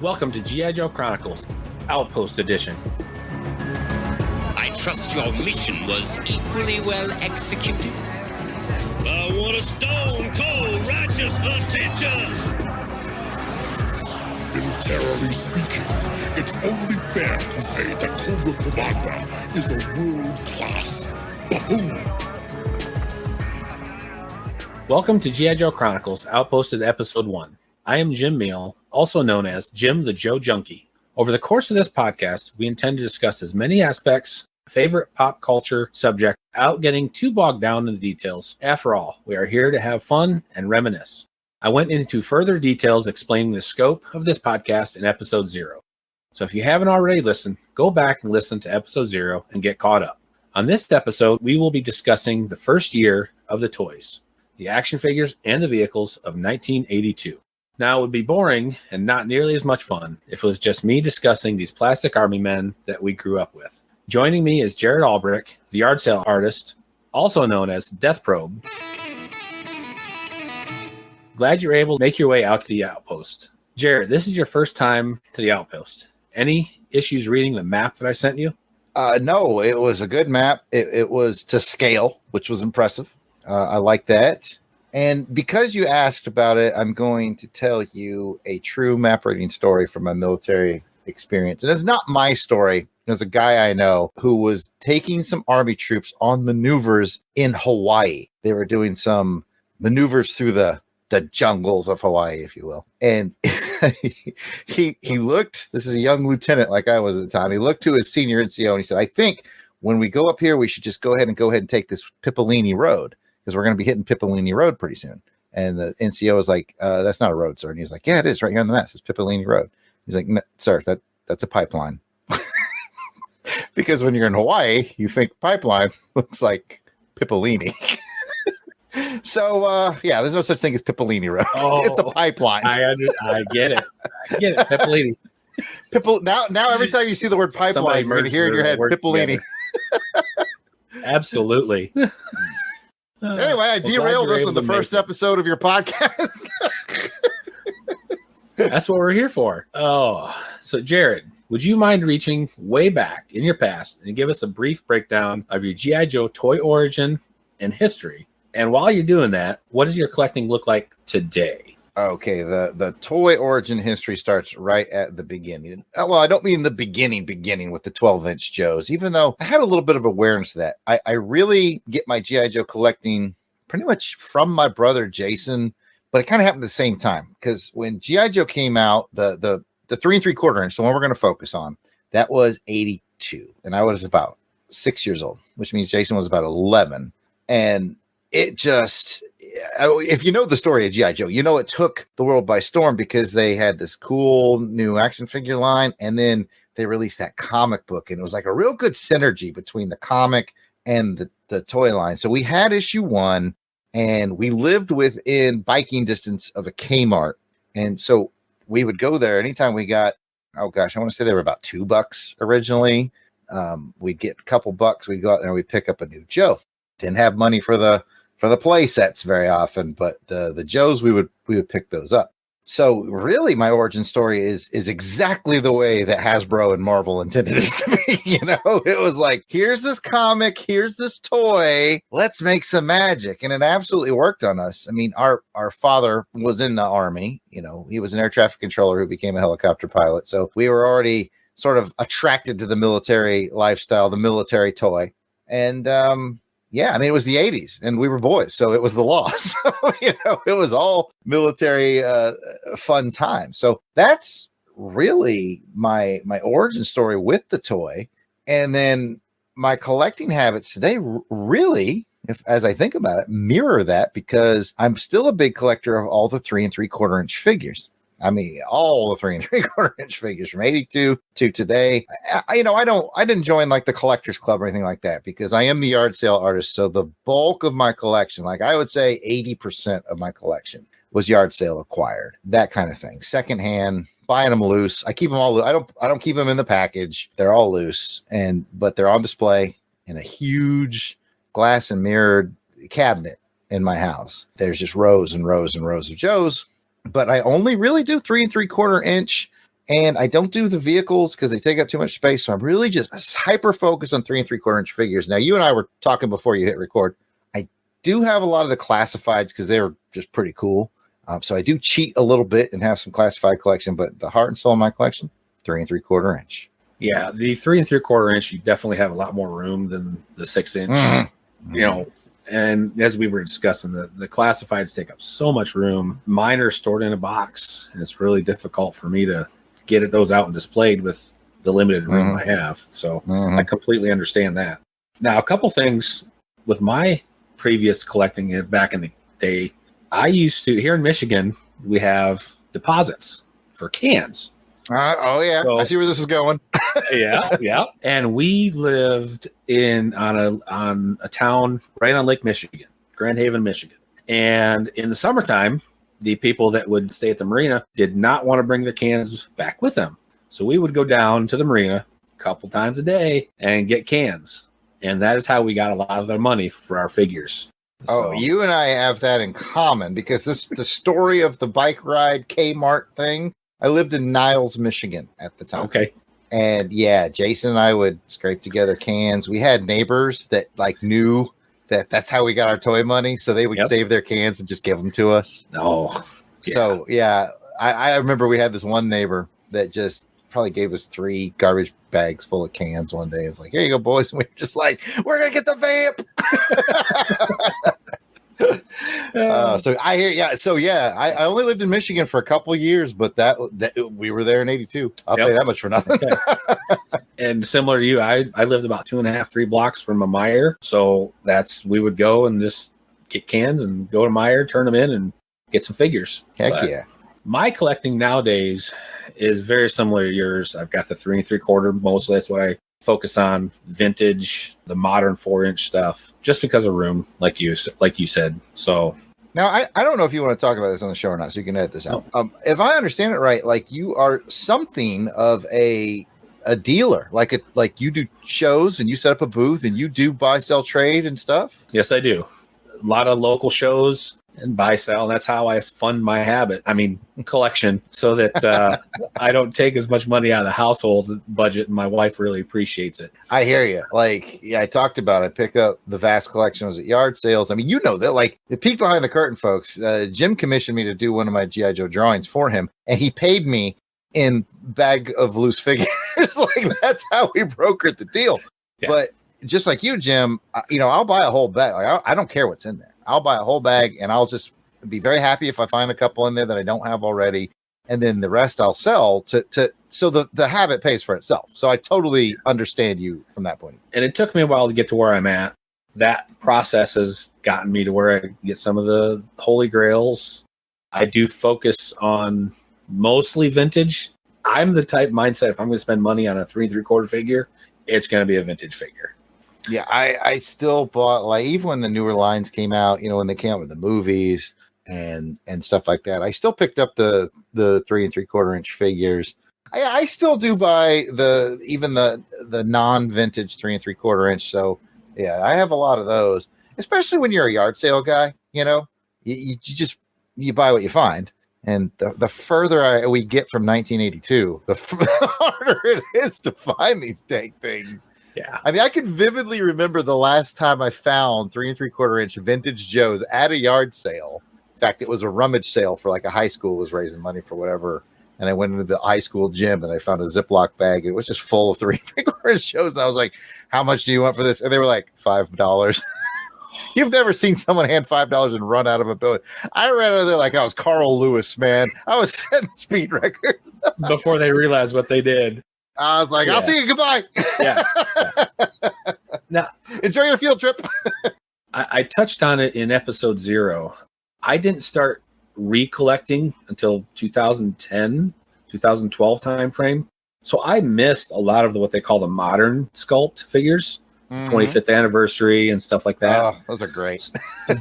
Welcome to G.I. Joe Chronicles, Outpost Edition. I trust your mission was equally well executed. I want a stone cold righteous attention. Militarily speaking, it's only fair to say that Cobra Commander is a world-class buffoon. Welcome to G.I. Joe Chronicles, Outpost Episode 1. I am Jim Miel, also known as Jim the Joe Junkie. Over the course of this podcast, we intend to discuss as many aspects, favorite pop culture subject, without getting too bogged down in the details. After all, we are here to have fun and reminisce. I went into further details explaining the scope of this podcast in Episode 0. So if you haven't already listened, go back and listen to Episode 0 and get caught up. On this episode, we will be discussing the first year of the toys, the action figures, and the vehicles of 1982. Now, it would be boring and not nearly as much fun if it was just me discussing these plastic army men that we grew up with. Joining me is Jarrod Alberich, the yard sale artist, also known as Death Probe. Glad you're able to make your way out to the Outpost. Jarrod, this is your first time to the Outpost. Any issues reading the map that I sent you? No, it was a good map. It was to scale, which was impressive. I like that. And because you asked about it, I'm going to tell you a true map reading story from my military experience. And it's not my story. There's a guy I know who was taking some army troops on maneuvers in Hawaii. They were doing some maneuvers through the jungles of Hawaii, if you will. And he looked, this is a young lieutenant like I was at the time. He looked to his senior NCO and he said, I think when we go up here, we should just go ahead and take this Pipolini Road, because we're going to be hitting Pipolini Road pretty soon. And the NCO was like, that's not a road, sir. And he's like, yeah, it is right here on the map. It says Pipolini Road. He's like, no, sir, that's a pipeline. Because when you're in Hawaii, you think pipeline looks like Pipolini. So, there's no such thing as Pipolini Road. Oh, it's a pipeline. I get it. Pipolini. Now every time you see the word pipeline, you're going to hear in your head Pipolini. Absolutely. Anyway, I derailed us on the first episode of your podcast. That's what we're here for. Oh, so Jarrod, would you mind reaching way back in your past and give us a brief breakdown of your G.I. Joe toy origin and history? And while you're doing that, what does your collecting look like today? Okay, the toy origin history starts right at the beginning. Well, I don't mean the beginning with the 12-inch Joes, even though I had a little bit of awareness of that. I really get my G.I. Joe collecting pretty much from my brother Jason, but it kind of happened at the same time, because when G.I. Joe came out, the 3 3/4 inch, the one we're going to focus on, that was 82, and I was about 6 years old, which means Jason was about 11, and it just, if you know the story of G.I. Joe, you know it took the world by storm, because they had this cool new action figure line, and then they released that comic book, and it was like a real good synergy between the comic and the toy line. So we had issue 1, and we lived within biking distance of a Kmart, and so we would go there anytime we got, I want to say they were about $2 originally. We'd get a couple bucks, we'd go out there and we'd pick up a new Joe. Didn't have money for the play sets very often, but the Joes, we would pick those up. So really my origin story is exactly the way that Hasbro and Marvel intended it to be. You know, it was like, here's this comic, here's this toy, let's make some magic. And it absolutely worked on us. I mean, our father was in the Army, you know, he was an air traffic controller who became a helicopter pilot. So we were already sort of attracted to the military lifestyle, the military toy. And yeah, I mean, it was the 80s and we were boys, so it was the law. So, you know, it was all military fun time. So that's really my origin story with the toy. And then my collecting habits today really, as I think about it, mirror that, because I'm still a big collector of all the 3 3/4 inch figures. I mean, all the 3 3/4 inch figures from 82 to today. I didn't join like the collectors club or anything like that, because I am the yard sale artist. So the bulk of my collection, like I would say 80% of my collection, was yard sale acquired, that kind of thing. Secondhand, buying them loose. I keep them all. I don't keep them in the package. They're all loose, but they're on display in a huge glass and mirrored cabinet in my house. There's just rows and rows and rows of Joes. But I only really do 3 3/4 inch And I don't do the vehicles because they take up too much space. So I'm really just hyper focused on 3 3/4 inch figures. Now, you and I were talking before you hit record. I do have a lot of the classifieds because they're just pretty cool. So I do cheat a little bit and have some classified collection, but the heart and soul of my collection, 3 3/4 inch. Yeah, the 3 3/4 inch, you definitely have a lot more room than the 6 inch. You know, and as we were discussing, the classifieds take up so much room. Mine are stored in a box, and it's really difficult for me to get those out and displayed with the limited room I have. So I completely understand that. Now, a couple things with my previous collecting back in the day, I used to, here in Michigan, we have deposits for cans. Oh yeah, so, I see where this is going. yeah. And we lived on a town right on Lake Michigan, Grand Haven, Michigan. And in the summertime, the people that would stay at the marina did not want to bring their cans back with them. So we would go down to the marina a couple times a day and get cans. And that is how we got a lot of the money for our figures. Oh, you and I have that in common because the story of the bike ride Kmart thing. I lived in Niles, Michigan at the time. Okay. And yeah, Jason and I would scrape together cans. We had neighbors that like knew that's how we got our toy money. So they would save their cans and just give them to us. No. So yeah, I remember we had this one neighbor that just probably gave us 3 garbage bags full of cans one day. It was like, here you go, boys. And we were just like, we're going to get the vamp. So I hear, yeah. So yeah, I only lived in Michigan for a couple of years, but that we were there in '82. I'll tell you that much for nothing. Okay. And similar to you, I lived about 2.5, 3 blocks from a Meijer. So we would go and just get cans and go to Meijer, turn them in, and get some figures. Heck yeah. My collecting nowadays is very similar to yours. I've got the 3 3/4. Mostly that's what I focus on. Vintage, the modern 4-inch stuff, just because of room, like you said. So now I don't know if you want to talk about this on the show or not, so you can edit this out. If I understand it right, like you are something of a dealer, like you do shows and you set up a booth and you do buy, sell, trade and stuff. Yes, I do. A lot of local shows and buy, sell. That's how I fund my collection, so that I don't take as much money out of the household budget, and my wife really appreciates it. I hear you. Like, yeah, I talked about, I pick up the vast collections at yard sales. I mean, you know that, like, the peek behind the curtain, folks. Jim commissioned me to do one of my G.I. Joe drawings for him, and he paid me in bag of loose figures. Like, that's how we brokered the deal. Yeah. But just like you, Jim, I'll buy a whole bag. Like, I don't care what's in there. I'll buy a whole bag and I'll just be very happy if I find a couple in there that I don't have already. And then the rest I'll sell so the habit pays for itself. So I totally understand you from that point. And it took me a while to get to where I'm at. That process has gotten me to where I get some of the holy grails. I do focus on mostly vintage. I'm the type mindset, if I'm going to spend money on a 3 3/4 figure, it's going to be a vintage figure. Yeah, I still bought, like, even when the newer lines came out, when they came out with the movies and stuff like that, I still picked up the 3 3/4 inch figures. I still do buy the non-vintage 3 3/4 inch. So yeah, I have a lot of those, especially when you're a yard sale guy. You buy what you find. And the further we get from 1982, the harder it is to find these dang things. Yeah. I mean, I can vividly remember the last time I found 3 3/4 inch vintage Joes at a yard sale. In fact, it was a rummage sale for like a high school was raising money for whatever. And I went into the high school gym and I found a Ziploc bag. It was just full of 3 3/4 inch Joes. And I was like, how much do you want for this? And they were like, $5. You've never seen someone hand $5 and run out of a building. I ran out of there like I was Carl Lewis, man. I was setting speed records. Before they realized what they did. I was like, I'll see you. Goodbye. Yeah. Now, enjoy your field trip. I touched on it in episode 0. I didn't start recollecting until 2010, 2012 timeframe. So I missed a lot of what they call the modern sculpt figures, 25th anniversary and stuff like that. Oh, those are great.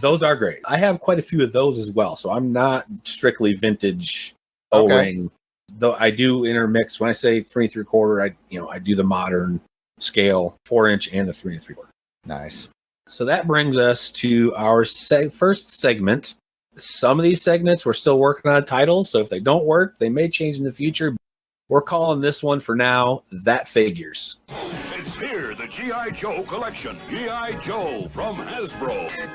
Those are great. I have quite a few of those as well. So I'm not strictly vintage O-ring. Though I do intermix. When I say 3 3/4, I do the modern scale 4-inch and the 3 3/4. Nice. So that brings us to our first segment. Some of these segments we're still working on titles, so if they don't work, they may change in the future. We're calling this one for now, That Figures. It's here, the G.I. Joe collection. G.I. Joe from Hasbro.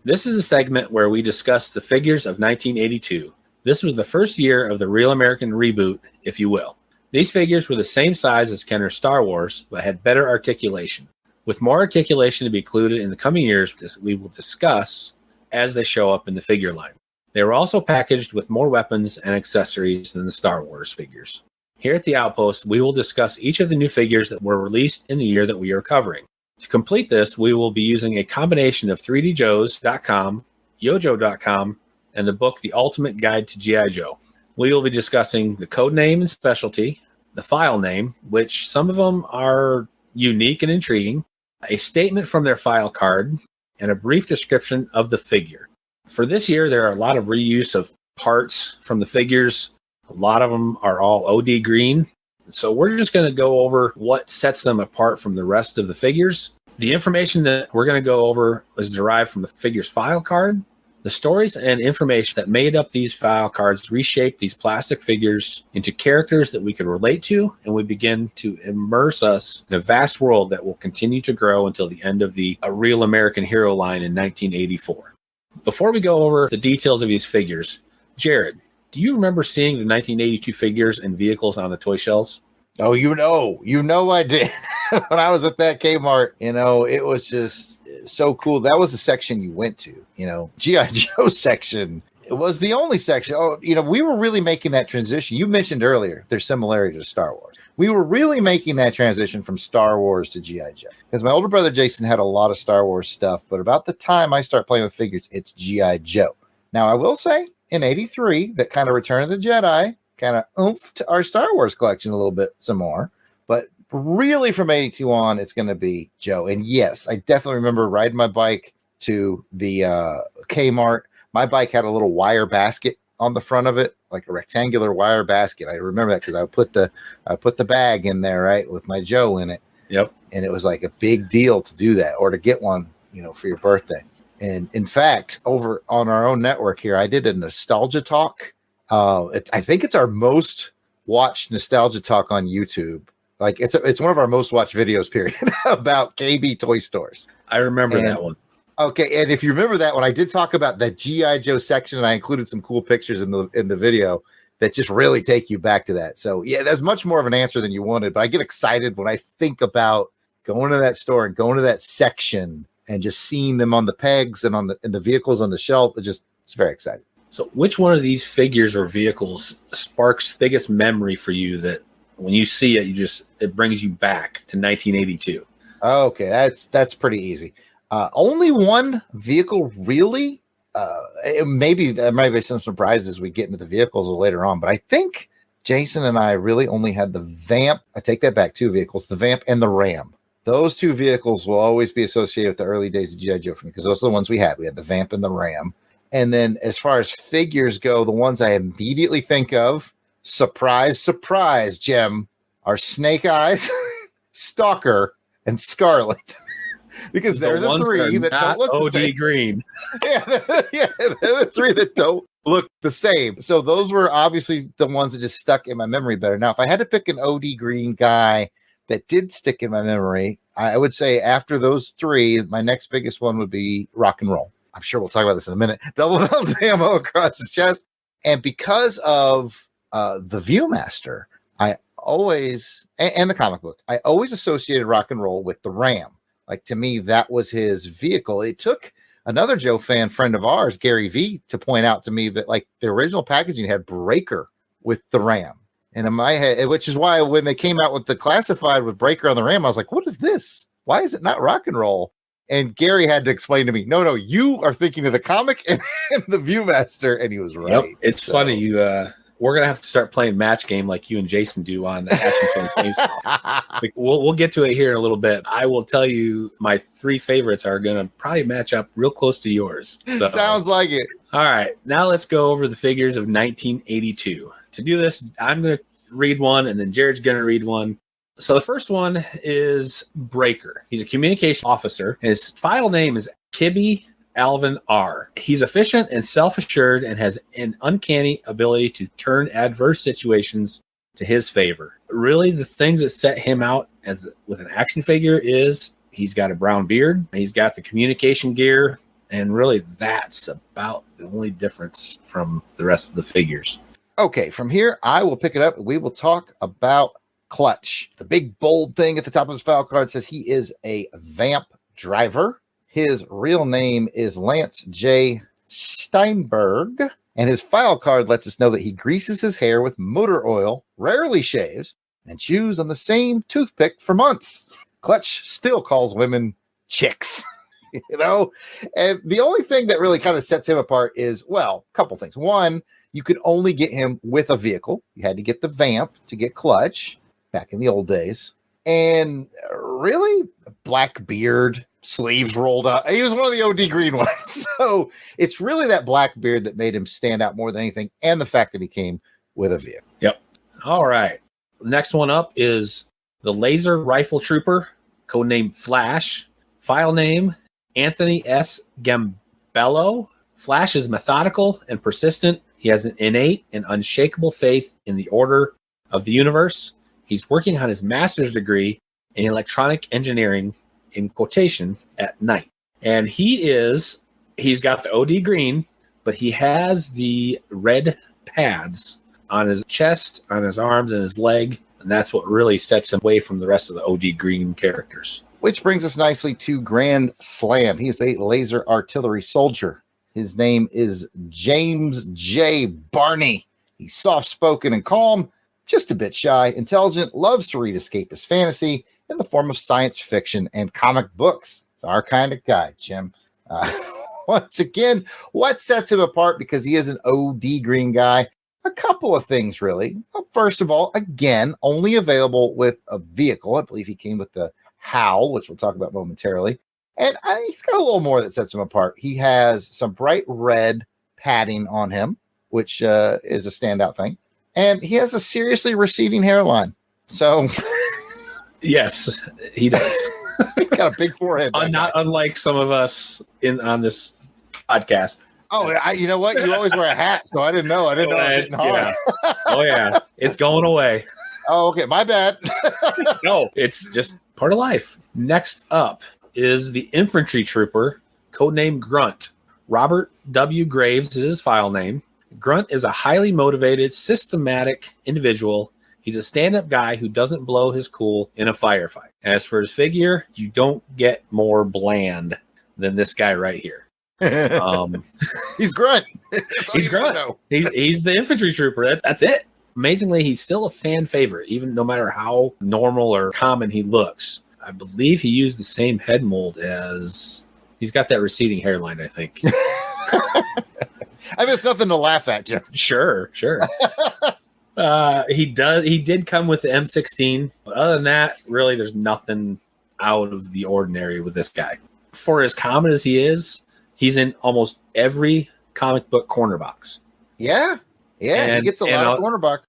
This is a segment where we discuss the figures of 1982. This was the first year of the Real American reboot, if you will. These figures were the same size as Kenner's Star Wars, but had better articulation. With more articulation to be included in the coming years, we will discuss as they show up in the figure line. They were also packaged with more weapons and accessories than the Star Wars figures. Here at the Outpost, we will discuss each of the new figures that were released in the year that we are covering. To complete this, we will be using a combination of 3djoes.com, yojo.com, and the book The Ultimate Guide to G.I. Joe. We will be discussing the code name and specialty, the file name, which some of them are unique and intriguing, a statement from their file card, and a brief description of the figure. For this year, there are a lot of reuse of parts from the figures. A lot of them are all OD green. So we're just going to go over what sets them apart from the rest of the figures. The information that we're going to go over is derived from the figure's file card. The stories and information that made up these file cards reshape these plastic figures into characters that we can relate to, and we begin to immerse us in a vast world that will continue to grow until the end of the A Real American Hero line in 1984. Before we go over the details of these figures, Jarrod, do you remember seeing the 1982 figures and vehicles on the toy shelves? Oh, you know I did. When I was at that Kmart, it was just so cool. That was the section you went to, G.I. Joe section. It was the only section. Oh, we were really making that transition. You mentioned earlier their similarity to Star Wars. We were really making that transition from Star Wars to G.I. Joe. Because my older brother Jason had a lot of Star Wars stuff, but about the time I start playing with figures, it's G.I. Joe. Now, I will say, in 83, that kind of Return of the Jedi kind of oomphed our Star Wars collection a little bit some more. But really from 82 on, it's going to be Joe. And yes, I definitely remember riding my bike to the Kmart. My bike had a little wire basket on the front of it, like a rectangular wire basket. I remember that because I put the bag in there, right, with my Joe in it. Yep. And it was like a big deal to do that or to get one, for your birthday. And in fact, over on our own network here, I did a nostalgia talk. I think it's our most watched nostalgia talk on YouTube. Like it's one of our most watched videos, period, about KB toy stores. I remember that one. Okay, and if you remember that one, I did talk about that G.I. Joe section, and I included some cool pictures in the video that just really take you back to that. So yeah, that's much more of an answer than you wanted, but I get excited when I think about going to that store and going to that section and just seeing them on the pegs and in the vehicles on the shelf. It's very exciting. So which one of these figures or vehicles sparks biggest memory for you that when you see it, it brings you back to 1982? Okay, that's pretty easy. Only one vehicle, really. Maybe there might be some surprises as we get into the vehicles later on, but I think Jason and I really only had the Vamp. I take that back, 2 vehicles, the Vamp and the Ram. Those 2 vehicles will always be associated with the early days of G.I. Joe for me because those are the ones we had. We had the Vamp and the Ram. And then as far as figures go, the ones I immediately think of, surprise, surprise, Jim, are Snake Eyes, Stalker, and Scarlet. Because they're the 3 that don't look the same. OD green. Yeah, they're the 3 that don't look the same. So those were obviously the ones that just stuck in my memory better. Now, if I had to pick an OD green guy that did stick in my memory, I would say after those 3, my next biggest one would be Rock and Roll. I'm sure we'll talk about this in a minute. Double belt ammo across his chest. And because of the Viewmaster, I always, and the comic book, I always associated Rock and Roll with the Ram. Like, to me, that was his vehicle. It took another Joe fan friend of ours, Gary V, to point out to me that, like, the original packaging had Breaker with the Ram. And in my head, which is why when they came out with the classified with Breaker on the Ram, I was like, what is this? Why is it not Rock and Roll? And Gary had to explain to me, no, you are thinking of the comic and the Viewmaster. And he was right. Yep. It's funny. We're going to have to start playing match game like you and Jason do on Action Film Games. Like, we'll get to it here in a little bit. I will tell you my 3 favorites are going to probably match up real close to yours. So, sounds like it. All right. Now let's go over the figures of 1982. To do this, I'm going to read one, and then Jarrod's going to read one. So the first one is Breaker. He's a communication officer. His file name is Kibby Alvin R. He's efficient and self-assured and has an uncanny ability to turn adverse situations to his favor. Really, the things that set him out as with an action figure is he's got a brown beard, he's got the communication gear, and really that's about the only difference from the rest of the figures. Okay, from here, I will pick it up. We will talk about Clutch. The big bold thing at the top of his file card says he is a vamp driver. His real name is Lance J. Steinberg, and his file card lets us know that he greases his hair with motor oil, rarely shaves, and chews on the same toothpick for months. Clutch still calls women chicks, you know? And the only thing that really kind of sets him apart is, well, a couple things. One, you could only get him with a vehicle. You had to get the vamp to get Clutch back in the old days. And really, black beard, sleeves rolled up. He was one of the OD green ones. So it's really that black beard that made him stand out more than anything, and the fact that he came with a vehicle. Yep. All right. Next one up is the Laser Rifle Trooper, codename Flash. File name, Anthony S. Gambello. Flash is methodical and persistent. He has an innate and unshakable faith in the order of the universe. He's working on his master's degree in electronic engineering, in quotation, at night. And he's got the OD green, but he has the red pads on his chest, on his arms, and his leg. And that's what really sets him away from the rest of the OD green characters. Which brings us nicely to Grand Slam. He is a laser artillery soldier. His name is James J. Barney. He's soft-spoken and calm, just a bit shy, intelligent, loves to read escapist fantasy in the form of science fiction and comic books. It's our kind of guy, Jim. Once again, what sets him apart, because he is an OD green guy? A couple of things, really. First of all, again, only available with a vehicle. I believe he came with the Howl, which we'll talk about momentarily. And he's got a little more that sets him apart. He has some bright red padding on him, which is a standout thing. And he has a seriously receding hairline. So, yes, he does. He's got a big forehead. Not unlike some of us on this podcast. Oh, you know what? You always wear a hat, so I didn't know. I didn't know it was hitting hard. Yeah. Oh, yeah. It's going away. Oh, okay. My bad. No, it's just part of life. Next up is the infantry trooper, codename Grunt. Robert W. Graves is his file name. Grunt is a highly motivated, systematic individual. He's a stand-up guy who doesn't blow his cool in a firefight. As for his figure, you don't get more bland than this guy right here. He's Grunt. He's Grunt. He's the infantry trooper. That's it. Amazingly, he's still a fan favorite, even no matter how normal or common he looks. I believe he used the same head mold as... He's got that receding hairline, I think. I mean, it's nothing to laugh at, Jim. Sure. He did come with the M16, but other than that, really, there's nothing out of the ordinary with this guy. For as common as he is, he's in almost every comic book corner box. Yeah, he gets a lot of corner box.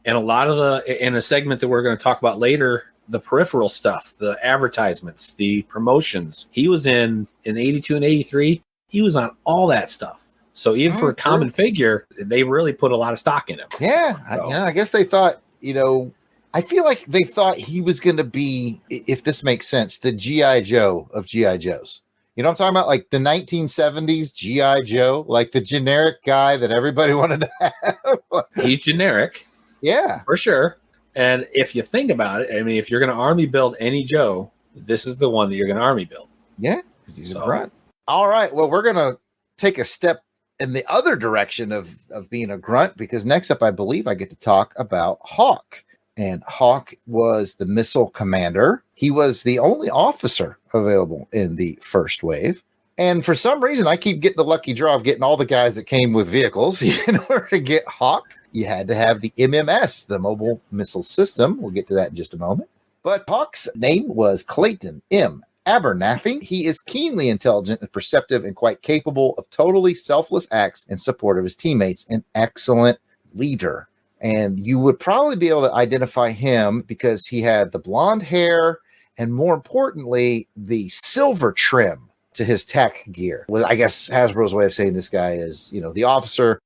And a lot of in a segment that we're going to talk about later, the peripheral stuff, the advertisements, the promotions. He was in 82 and 83. He was on all that stuff. So even for a common figure, they really put a lot of stock in him. Yeah, So. I guess they thought, I feel like they thought he was going to be, if this makes sense, the G.I. Joe of G.I. Joes. You know what I'm talking about? Like the 1970s G.I. Joe, like the generic guy that everybody wanted to have. He's generic. Yeah. For sure. And if you think about it, I mean, if you're going to army build any Joe, this is the one that you're going to army build. Yeah, because he's a grunt. All right. Well, we're going to take a step in the other direction of being a grunt, because next up, I believe I get to talk about Hawk. And Hawk was the missile commander. He was the only officer available in the first wave. And for some reason, I keep getting the lucky draw of getting all the guys that came with vehicles. In order to get Hawk, you had to have the MMS, the mobile missile system. We'll get to that in just a moment. But Hawk's name was Clayton M. Abernathy. He is keenly intelligent and perceptive and quite capable of totally selfless acts in support of his teammates. An excellent leader. And you would probably be able to identify him because he had the blonde hair and, more importantly, the silver trim to his tech gear. Well, I guess Hasbro's way of saying this guy is, the officer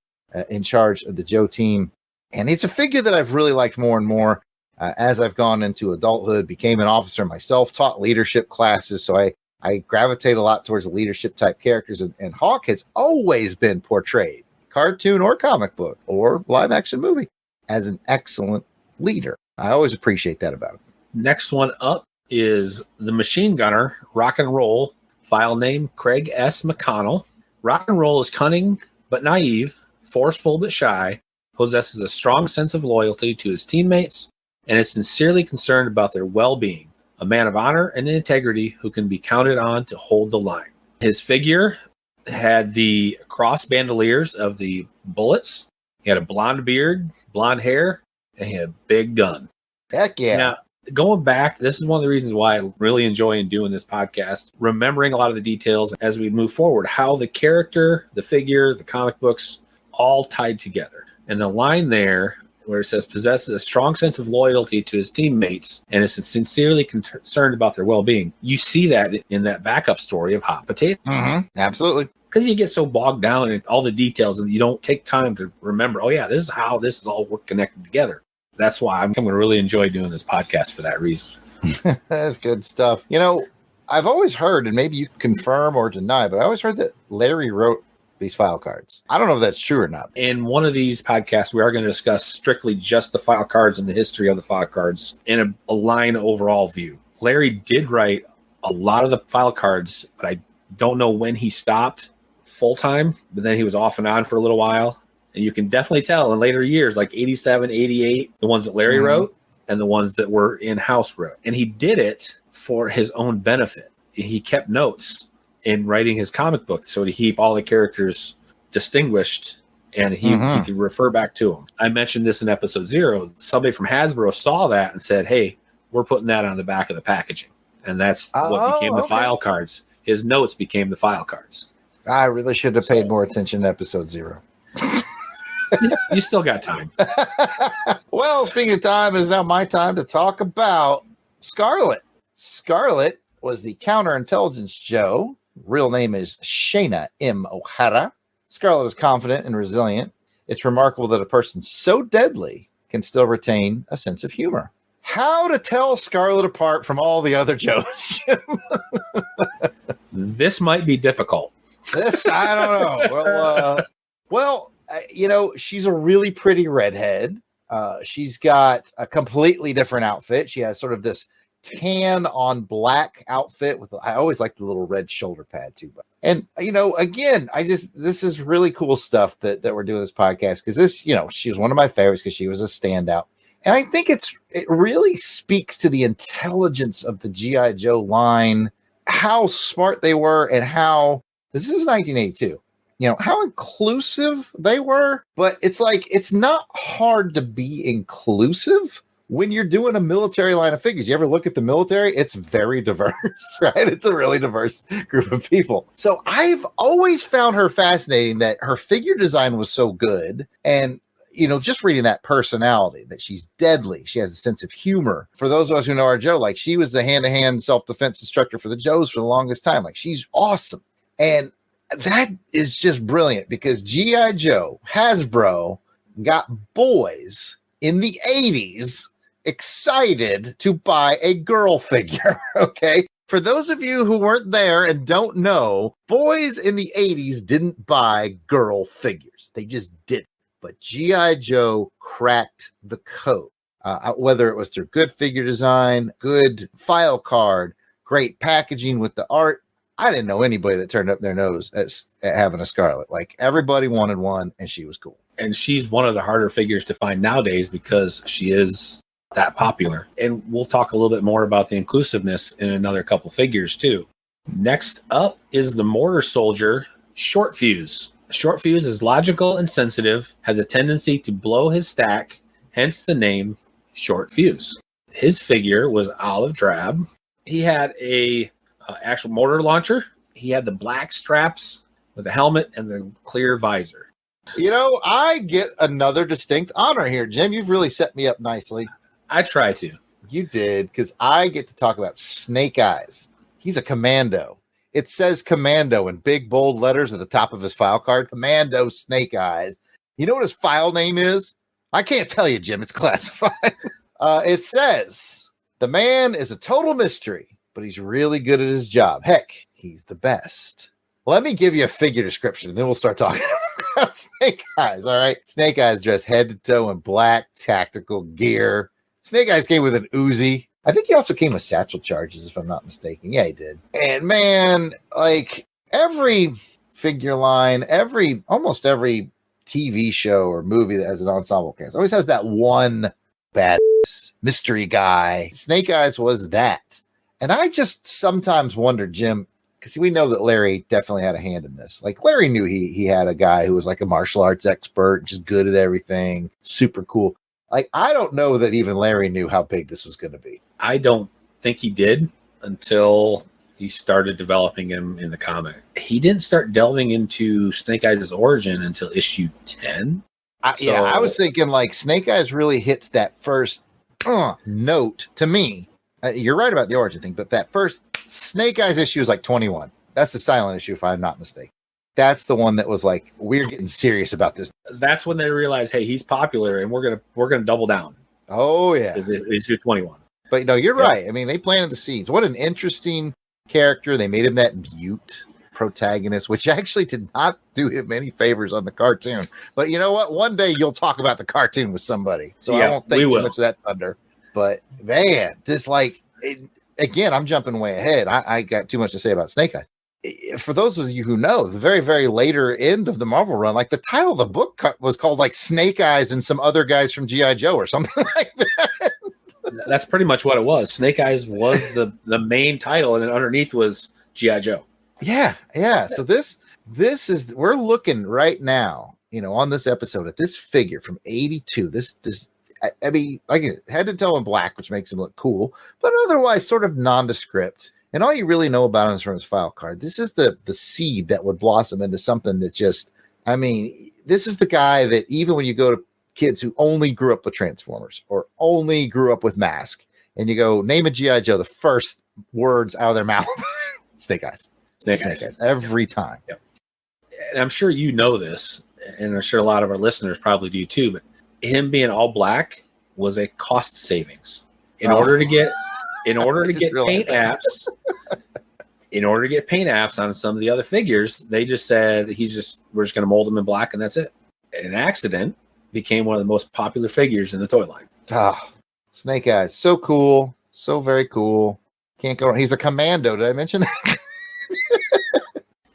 in charge of the Joe team. And it's a figure that I've really liked more and more as I've gone into adulthood, became an officer myself, taught leadership classes. So I gravitate a lot towards leadership type characters. And Hawk has always been portrayed, cartoon or comic book or live action movie, as an excellent leader. I always appreciate that about him. Next one up is the Machine Gunner, Rock and Roll, file name Craig S. McConnell. Rock and Roll is cunning but naive, forceful but shy, possesses a strong sense of loyalty to his teammates, and is sincerely concerned about their well-being. A man of honor and integrity who can be counted on to hold the line. His figure had the cross bandoliers of the bullets. He had a blonde beard, blonde hair, and he had a big gun. Heck yeah. Now, going back, this is one of the reasons why I really enjoy doing this podcast, remembering a lot of the details as we move forward, how the character, the figure, the comic books all tied together. And the line there where it says possesses a strong sense of loyalty to his teammates and is sincerely concerned about their well-being. You see that in that backup story of Hot Potato. Mm-hmm. Absolutely. Because you get so bogged down in all the details and you don't take time to remember, oh yeah, this is how this is all connected together. That's why I'm going to really enjoy doing this podcast for that reason. That's good stuff. You know, I've always heard, and maybe you confirm or deny, but I always heard that Larry wrote these file cards. I don't know if that's true or not. In one of these podcasts, we are going to discuss strictly just the file cards and the history of the file cards in a line overall view. Larry did write a lot of the file cards, but I don't know when he stopped full time, but then he was off and on for a little while. And you can definitely tell in later years, like 87, 88, the ones that Larry wrote and the ones that were in-house wrote. And he did it for his own benefit. He kept notes in writing his comic book so to keep all the characters distinguished and he could refer back to them. I mentioned this in episode 0. Somebody from Hasbro saw that and said, hey, we're putting that on the back of the packaging. And that's what became the file cards. His notes became the file cards. I really should have paid more attention to episode 0. You still got time. Well, speaking of time, is now my time to talk about Scarlet. Scarlet was the counterintelligence Joe. Real name is Shayna M. O'Hara. Scarlet is confident and resilient. It's remarkable that a person so deadly can still retain a sense of humor. How to tell Scarlet apart from all the other Joes? This might be difficult. This, I don't know. Well, you know, she's a really pretty redhead. She's got a completely different outfit. She has sort of this tan on black outfit with, I always like the little red shoulder pad too. And, you know, again, this is really cool stuff that we're doing this podcast because this, you know, she was one of my favorites because she was a standout. And I think it really speaks to the intelligence of the G.I. Joe line, how smart they were and how, this is 1982. You know, how inclusive they were, but it's like, it's not hard to be inclusive when you're doing a military line of figures. You ever look at the military? It's very diverse, right? It's a really diverse group of people. So I've always found her fascinating that her figure design was so good. And, you know, just reading that personality, that she's deadly. She has a sense of humor. For those of us who know our Joe, like she was the hand-to-hand self-defense instructor for the Joes for the longest time. Like she's awesome. And that is just brilliant because G.I. Joe, Hasbro, got boys in the 80s excited to buy a girl figure, okay? For those of you who weren't there and don't know, boys in the 80s didn't buy girl figures. They just didn't. But G.I. Joe cracked the code, whether it was through good figure design, good file card, great packaging with the art. I didn't know anybody that turned up their nose at having a Scarlet. Like everybody wanted one, and she was cool. And she's one of the harder figures to find nowadays because she is that popular. And we'll talk a little bit more about the inclusiveness in another couple figures too. Next up is the Mortar Soldier, Short Fuse. Short Fuse is logical and sensitive, has a tendency to blow his stack, hence the name Short Fuse. His figure was olive drab. He had a actual mortar launcher. He had the black straps with the helmet and the clear visor. You know, I get another distinct honor here, Jim. You've really set me up nicely. I try to. You did, because I get to talk about Snake Eyes. He's a commando. It says Commando in big bold letters at the top of his file card. Commando Snake Eyes. You know what his file name is? I can't tell you, Jim. It's classified. It says the man is a total mystery, but he's really good at his job. Heck, he's the best. Let me give you a figure description, and then we'll start talking about Snake Eyes. All right. Snake Eyes dressed head to toe in black tactical gear. Snake Eyes came with an Uzi. I think he also came with satchel charges, if I'm not mistaken. Yeah, he did. And man, like every figure line, almost every TV show or movie that has an ensemble cast always has that one bad mystery guy. Snake Eyes was that. And I just sometimes wonder, Jim, because we know that Larry definitely had a hand in this. Like Larry knew he had a guy who was like a martial arts expert, just good at everything, super cool. Like, I don't know that even Larry knew how big this was going to be. I don't think he did until he started developing him in the comic. He didn't start delving into Snake Eyes' origin until issue 10. Yeah, I was thinking like Snake Eyes really hits that first note to me. You're right about the origin thing, but that first Snake Eyes issue is like 21. That's the silent issue, if I'm not mistaken. That's the one that was like, we're getting serious about this. That's when they realized, hey, he's popular, and we're gonna double down. Oh yeah, is issue 21. But no, you're right. I mean, they planted the seeds. What an interesting character. They made him that mute protagonist, which actually did not do him any favors on the cartoon. But you know what? One day you'll talk about the cartoon with somebody, so I won't take too much of that thunder. But man, this again, I'm jumping way ahead. I got too much to say about Snake Eyes. For those of you who know, the very, very later end of the Marvel run, like the title of the book was called like Snake Eyes and some other guys from G.I. Joe or something like that. That's pretty much what it was. Snake Eyes was the main title, and then underneath was G.I. Joe. Yeah. So this is, we're looking right now, on this episode at this figure from 82. I mean, like head to toe in black, which makes him look cool, but otherwise sort of nondescript. And all you really know about him is from his file card. This is the seed that would blossom into something that just, I mean, this is the guy that even when you go to kids who only grew up with Transformers or only grew up with Mask, and you go, name a G.I. Joe, the first words out of their mouth, Snake Eyes. Snake Eyes. Every time. Yep. And I'm sure you know this, and I'm sure a lot of our listeners probably do too, but him being all black was a cost savings. In order to get paint apps, on some of the other figures, they just said we're just going to mold them in black and that's it. An accident became one of the most popular figures in the toy line. Snake Eyes, so cool, so very cool. Can't go wrong. He's a commando. Did I mention that?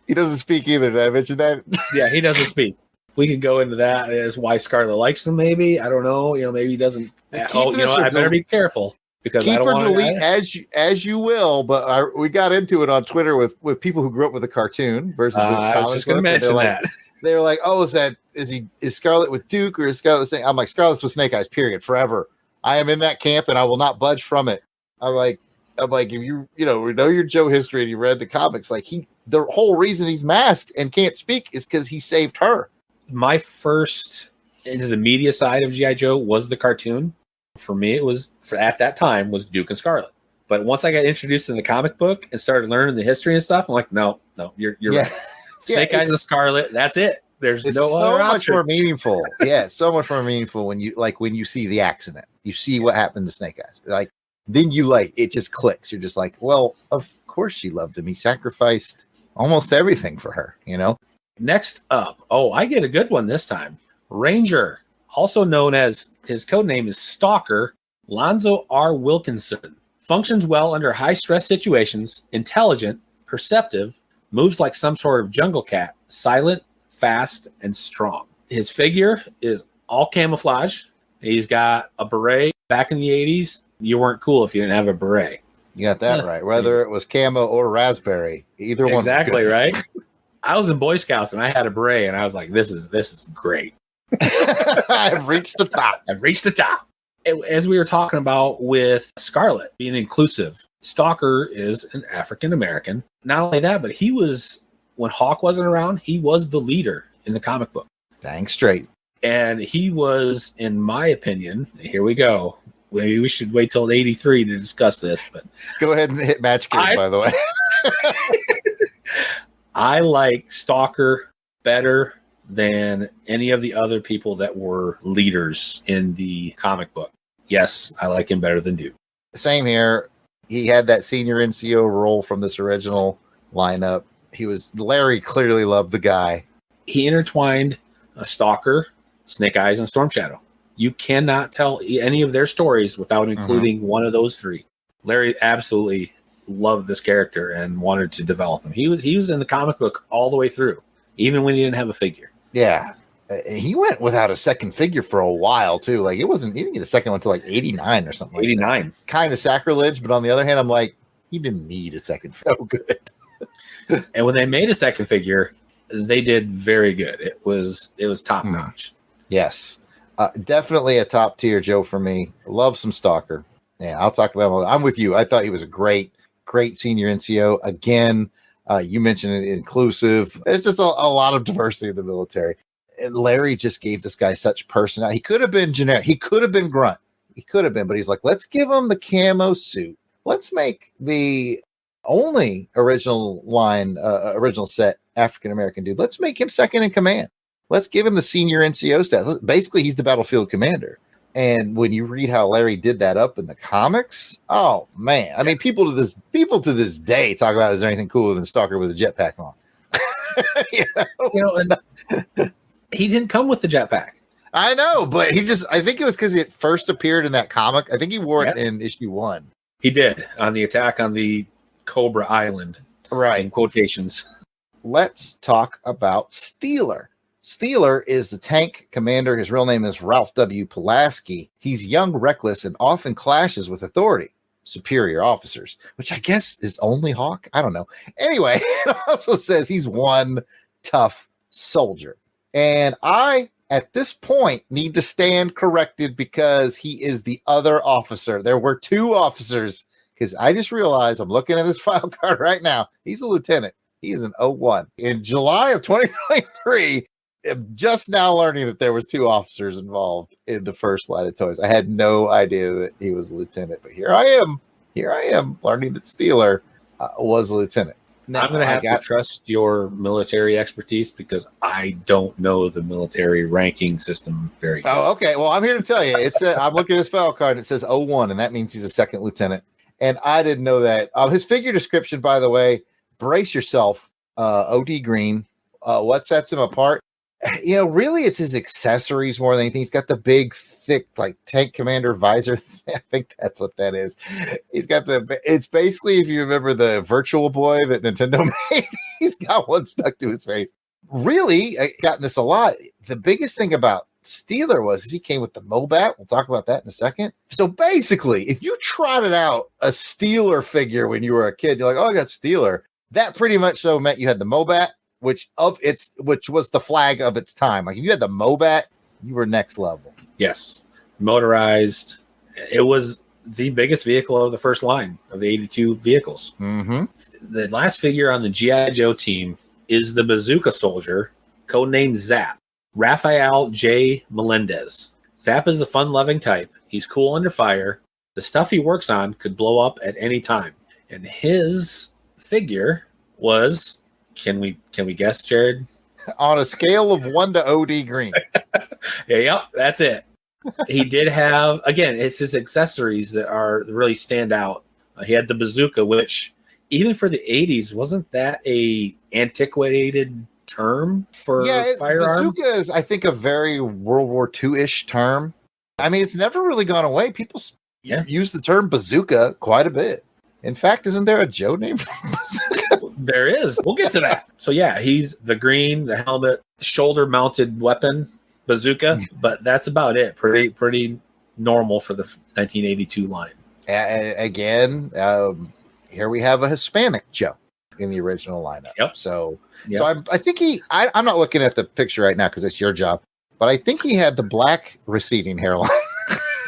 He doesn't speak either. Did I mention that? Yeah, he doesn't speak. We could go into that as why Scarlet likes him. Maybe, I don't know. Maybe he doesn't. I better be careful. Because keep or delete as you will, but we got into it on Twitter with people who grew up with the cartoon versus the I was just going to mention that. They were like, "Oh, is Scarlet with Duke or is Scarlet Snake?" I'm like, "Scarlet's with Snake Eyes. Period. Forever. I am in that camp and I will not budge from it." I'm like, if you know your Joe history and you read the comics, like the whole reason he's masked and can't speak is because he saved her. My first into the media side of G.I. Joe was the cartoon. For me, it was at that time was Duke and Scarlet. But once I got introduced in the comic book and started learning the history and stuff, I'm like, no, you're right. Snake Eyes and Scarlet, that's it. There's no other option. Much more meaningful. Yeah, so much more meaningful when you see the accident. You see what happened to Snake Eyes. Like then it just clicks. You're just like, well, of course she loved him. He sacrificed almost everything for her. Next up, I get a good one this time. Ranger. Also known as, his code name is Stalker, Lonzo R. Wilkinson. Functions well under high-stress situations, intelligent, perceptive, moves like some sort of jungle cat, silent, fast, and strong. His figure is all camouflage. He's got a beret. Back in the 80s, you weren't cool if you didn't have a beret. You got that right. Whether it was camo or raspberry, either one. Exactly, right? I was in Boy Scouts, and I had a beret, and I was like, this is great. I've reached the top. As we were talking about with Scarlet being inclusive, Stalker is an African American. Not only that, but he was, when Hawk wasn't around, he was the leader in the comic book. Dang straight. And he was, in my opinion, here we go. Maybe we should wait till 83 to discuss this. But go ahead and hit match game, by the way. I like Stalker better than any of the other people that were leaders in the comic book. Yes, I like him better than Duke. Same here. He had that senior NCO role from this original lineup. Larry clearly loved the guy. He intertwined a Stalker, Snake Eyes, and Storm Shadow. You cannot tell any of their stories without including one of those three. Larry absolutely loved this character and wanted to develop him. He was in the comic book all the way through, even when he didn't have a figure. Yeah. He went without a second figure for a while too. Like he didn't get a second one until like 89 or something. 89. Kind of sacrilege, but on the other hand, I'm like, he didn't need a second figure. Oh, good. And when they made a second figure, they did very good. It was top notch. Yes. Definitely a top tier Joe for me. Love some Stalker. Yeah, I'll talk about him. I'm with you. I thought he was a great senior NCO. Again, you mentioned it, inclusive. There's just a lot of diversity in the military. And Larry just gave this guy such personality. He could have been generic. He could have been Grunt. He could have been, but he's like, let's give him the camo suit. Let's make the only original set African-American dude. Let's make him second in command. Let's give him the senior NCO status. Basically, he's the battlefield commander. And when you read how Larry did that up in the comics, oh man! I mean, people to this day talk about, is there anything cooler than Stalker with a jetpack on? And he didn't come with the jetpack. I know, but I think it was because it first appeared in that comic. I think he wore it in issue 1. He did, on the attack on the Cobra Island. Right. In quotations. Let's talk about Steeler. Steeler is the tank commander. His real name is Ralph W. Pulaski. He's young, reckless, and often clashes with authority, superior officers, which I guess is only Hawk. I don't know. Anyway, it also says he's one tough soldier. And I, at this point, need to stand corrected because he is the other officer. There were 2 officers, because I just realized, I'm looking at his file card right now. He's a lieutenant. He is an 01. In July of 2023, I'm just now learning that there was 2 officers involved in the first line of toys. I had no idea that he was a lieutenant, but here I am learning that Steeler was a lieutenant. Now, I'm going to have to trust your military expertise because I don't know the military ranking system very good. Oh, okay. Well, I'm here to tell you. I'm looking at his file card. It says 01, and that means he's a second lieutenant. And I didn't know that. His figure description, by the way, brace yourself, OD green. What sets him apart? Really, it's his accessories more than anything. He's got the big, thick, like tank commander visor. I think that's what that is. He's got it's basically, if you remember the Virtual Boy that Nintendo made, he's got one stuck to his face. Really, I gotten this a lot. The biggest thing about Steeler was he came with the Mobat. We'll talk about that in a second. So basically, if you trotted out a Steeler figure when you were a kid, you're like, oh, I got Steeler. That pretty much so meant you had the Mobat, which was the flag of its time. Like if you had the Mobat, you were next level. Yes. Motorized. It was the biggest vehicle of the first line of the 82 vehicles. Mm-hmm. The last figure on the G.I. Joe team is the Bazooka Soldier, codenamed Zap, Rafael J. Melendez. Zap is the fun-loving type. He's cool under fire. The stuff he works on could blow up at any time. And his figure was... Can we guess, Jarrod? On a scale of 1 to OD green. Yep, that's it. He did have, again, it's his accessories that really stand out. He had the bazooka, which even for the 80s, wasn't that a antiquated term for firearm? Bazooka is, I think, a very World War II-ish term. I mean, it's never really gone away. People use the term bazooka quite a bit. In fact, isn't there a Joe named Bazooka? There is. We'll get to that. So yeah, he's the green, the helmet, shoulder-mounted weapon, bazooka, but that's about it. Pretty normal for the 1982 line. Again, here we have a Hispanic Joe in the original lineup. Yep. So I think I'm not looking at the picture right now because it's your job, but I think he had the black receding hairline.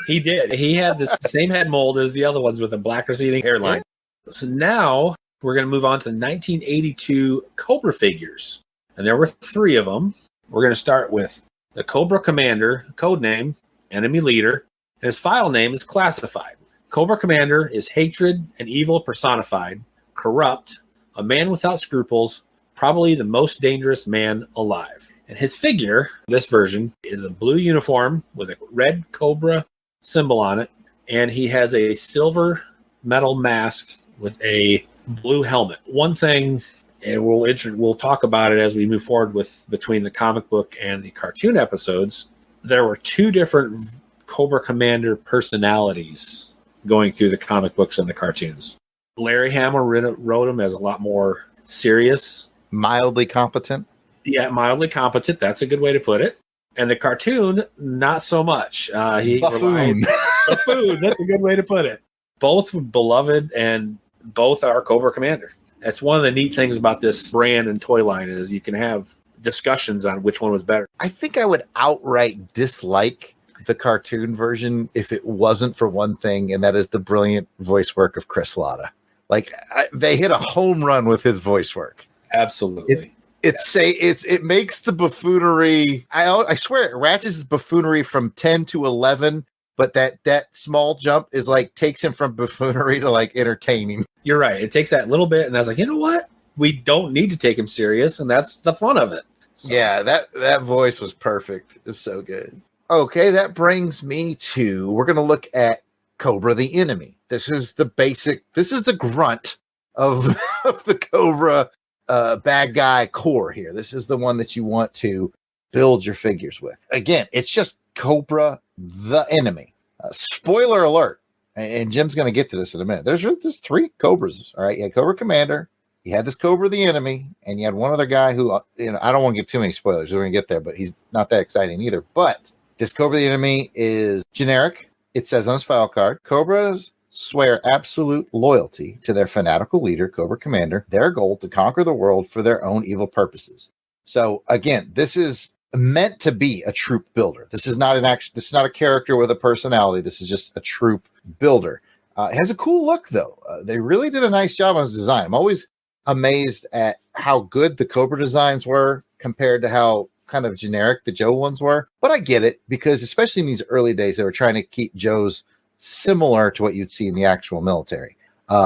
He did. He had the same head mold as the other ones with a black receding hairline. So now we're going to move on to the 1982 Cobra figures. And there were 3 of them. We're going to start with the Cobra Commander, codename, enemy leader, and his file name is classified. Cobra Commander is hatred and evil personified, corrupt, a man without scruples, probably the most dangerous man alive. And his figure, this version, is a blue uniform with a red Cobra symbol on it. And he has a silver metal mask with a blue helmet. One thing, and we'll talk about it as we move forward with between the comic book and the cartoon episodes. There were two different Cobra Commander personalities going through the comic books and the cartoons. Larry Hama wrote him as a lot more serious. Mildly competent. Yeah, mildly competent. That's a good way to put it. And the cartoon, not so much. Buffoon. Buffoon. That's a good way to put it. Both beloved, and both are Cobra Commander. That's one of the neat things about this brand and toy line is you can have discussions on which one was better. I think I would outright dislike the cartoon version if it wasn't for one thing, and that is the brilliant voice work of Chris Latta. Like, they hit a home run with his voice work. Absolutely. It makes the buffoonery. I swear it ratchets the buffoonery from 10 to 11, but that small jump is like takes him from buffoonery to like entertaining. You're right. It takes that little bit, and I was like, you know what? We don't need to take him serious, and that's the fun of it. So. Yeah, that voice was perfect. It's so good. Okay, that brings me to, we're going to look at Cobra the Enemy. This is the grunt of the Cobra bad guy core here. This is the one that you want to build your figures with. Again, it's just Cobra the Enemy. Spoiler alert, and Jim's going to get to this in a minute. There's three Cobras, all right? You had Cobra Commander, you had this Cobra the Enemy, and you had one other guy who, I don't want to give too many spoilers. We're going to get there, but he's not that exciting either. But this Cobra the Enemy is generic. It says on his file card, Cobras swear absolute loyalty to their fanatical leader, Cobra Commander, their goal to conquer the world for their own evil purposes. So again, this is meant to be a troop builder. This is not this is not a character with a personality. This is just a troop builder. It has a cool look though. They really did a nice job on his design. I'm always amazed at how good the Cobra designs were compared to how kind of generic the Joe ones were. But I get it, because especially in these early days, they were trying to keep Joe's similar to what you'd see in the actual military.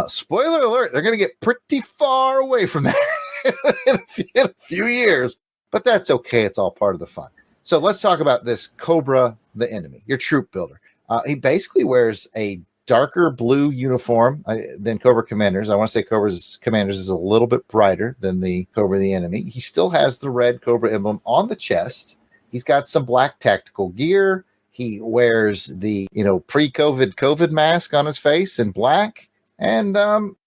Spoiler alert, they're going to get pretty far away from that in a few years, but that's okay. It's all part of the fun. So let's talk about this Cobra the Enemy, your troop builder. He basically wears a darker blue uniform than Cobra Commanders. I want to say Cobra Commanders is a little bit brighter than the Cobra the Enemy. He still has the red Cobra emblem on the chest. He's got some black tactical gear. He wears the, pre-COVID COVID mask on his face in black, and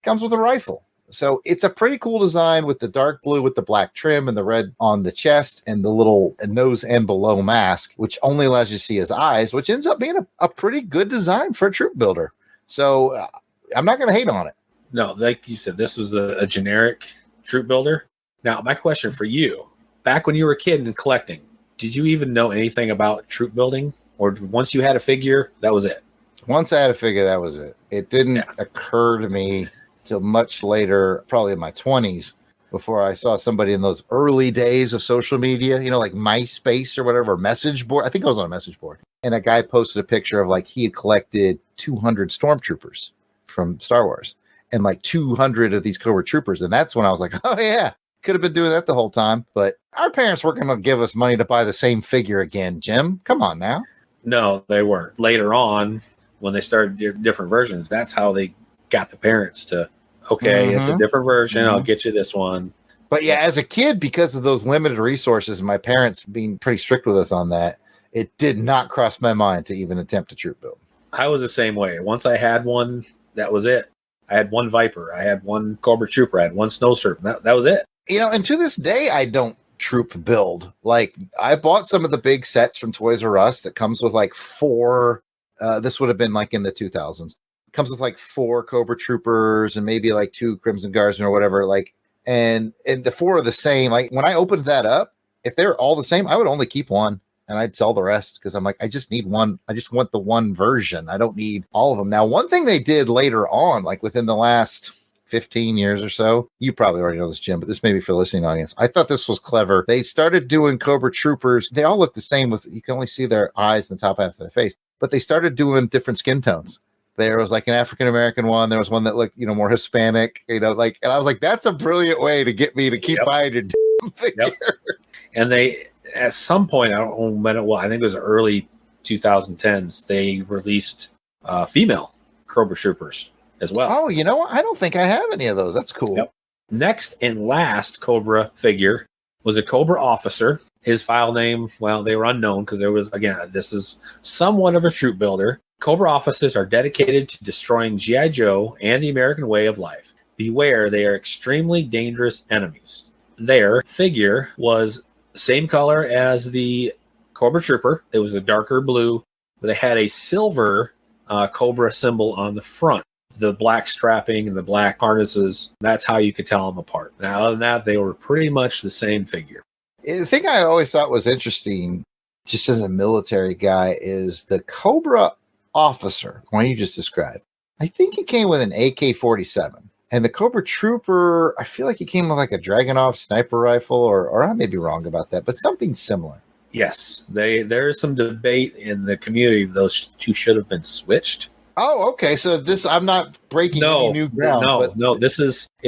comes with a rifle. So it's a pretty cool design with the dark blue with the black trim and the red on the chest and the little nose and below mask, which only allows you to see his eyes, which ends up being a pretty good design for a troop builder. So I'm not going to hate on it. No, like you said, this was a generic troop builder. Now, my question for you, back when you were a kid and collecting, did you even know anything about troop building? Or once you had a figure, that was it? Once I had a figure, that was it. It didn't occur to me till much later, probably in my 20s, before I saw somebody in those early days of social media, like MySpace or whatever, message board. I think I was on a message board. And a guy posted a picture of he had collected 200 stormtroopers from Star Wars and 200 of these Cobra troopers. And that's when I was like, oh yeah, could have been doing that the whole time. But our parents weren't going to give us money to buy the same figure again, Jim. Come on now. No, they weren't. Later on, when they started different versions, that's how they got the parents to, it's a different version. I'll get you this one. But yeah, as a kid, because of those limited resources, and my parents being pretty strict with us on that, it did not cross my mind to even attempt a troop build. I was the same way. Once I had one, that was it. I had one Viper. I had one Cobra Trooper. I had one Snow Serpent. That was it. And to this day, I don't troop build. I bought some of the big sets from Toys R Us that comes with 4. This would have been in the 2000s. Comes with 4 Cobra Troopers and maybe 2 Crimson Guardsmen or whatever. And the 4 are the same. When I opened that up, if they're all the same, I would only keep one and I'd sell the rest, because I'm I just need one. I just want the one version. I don't need all of them. Now, one thing they did later on, within the last 15 years or so, you probably already know this, Jim, but this may be for the listening audience. I thought this was clever. They started doing Cobra Troopers. They all look the same, you can only see their eyes and the top half of their face, but they started doing different skin tones. There was an African-American one. There was one that looked, more Hispanic, and I was that's a brilliant way to get me to keep buying your damn figure. Yep. And at some point, I don't know when it was, I think it was early 2010s, they released female Cobra Troopers as well. Oh, you know what? I don't think I have any of those. That's cool. Yep. Next and last Cobra figure was a Cobra Officer. His file name, well, they were unknown because there was, again, this is somewhat of a troop builder. Cobra Officers are dedicated to destroying G.I. Joe and the American way of life. Beware, they are extremely dangerous enemies. Their figure was the same color as the Cobra Trooper. It was a darker blue, but they had a silver Cobra symbol on the front. The black strapping and the black harnesses, that's how you could tell them apart. Now, other than that, they were pretty much the same figure. The thing I always thought was interesting, just as a military guy, is the Cobra Officer, one you just described. I think it came with an AK-47. And the Cobra Trooper, I feel like it came with like a Dragunov sniper rifle, or I may be wrong about that, but something similar. Yes, there is some debate in the community. Those two should have been switched. Oh, okay. So this, I'm not breaking any new ground. No. It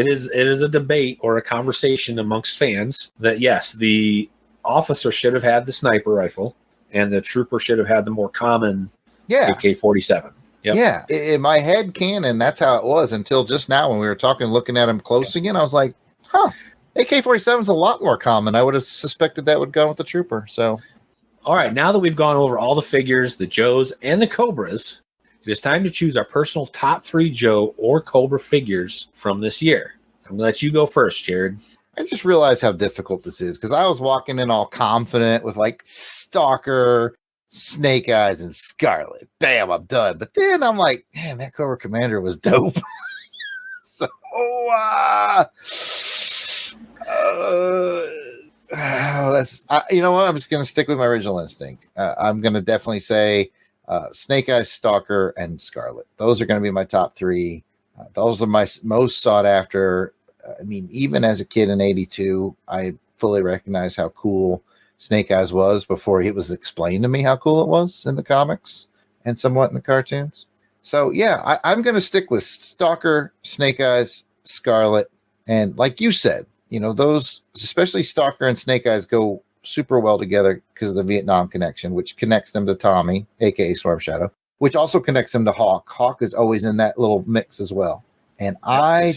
is a debate or a conversation amongst fans that yes, the Officer should have had the sniper rifle, and the Trooper should have had the more common AK-47. Yep. Yeah, in my head canon, that's how it was until just now when we were talking, looking at him close again. I was like, huh, AK-47 is a lot more common. I would have suspected that would go with the Trooper. So, all right, now that we've gone over all the figures, the Joes and the Cobras, it is time to choose our personal top 3 Joe or Cobra figures from this year. I'm going to let you go first, Jarrod. I just realized how difficult this is because I was walking in all confident with like Stalker, Snake Eyes, and Scarlet. Bam, I'm done. But then I'm like, man, that Cobra Commander was dope. So, you know what? I'm just going to stick with my original instinct. I'm going to definitely say Snake Eyes, Stalker, and Scarlet. Those are going to be my top 3. Those are my most sought after. I mean, even as a kid in 82, I fully recognize how cool Snake Eyes was before it was explained to me how cool it was in the comics and somewhat in the cartoons. So, yeah, I'm going to stick with Stalker, Snake Eyes, Scarlet. And like you said, you know, those, especially Stalker and Snake Eyes, go super well together because of the Vietnam connection, which connects them to Tommy, aka Storm Shadow, which also connects them to Hawk. Hawk is always in that little mix as well. And I've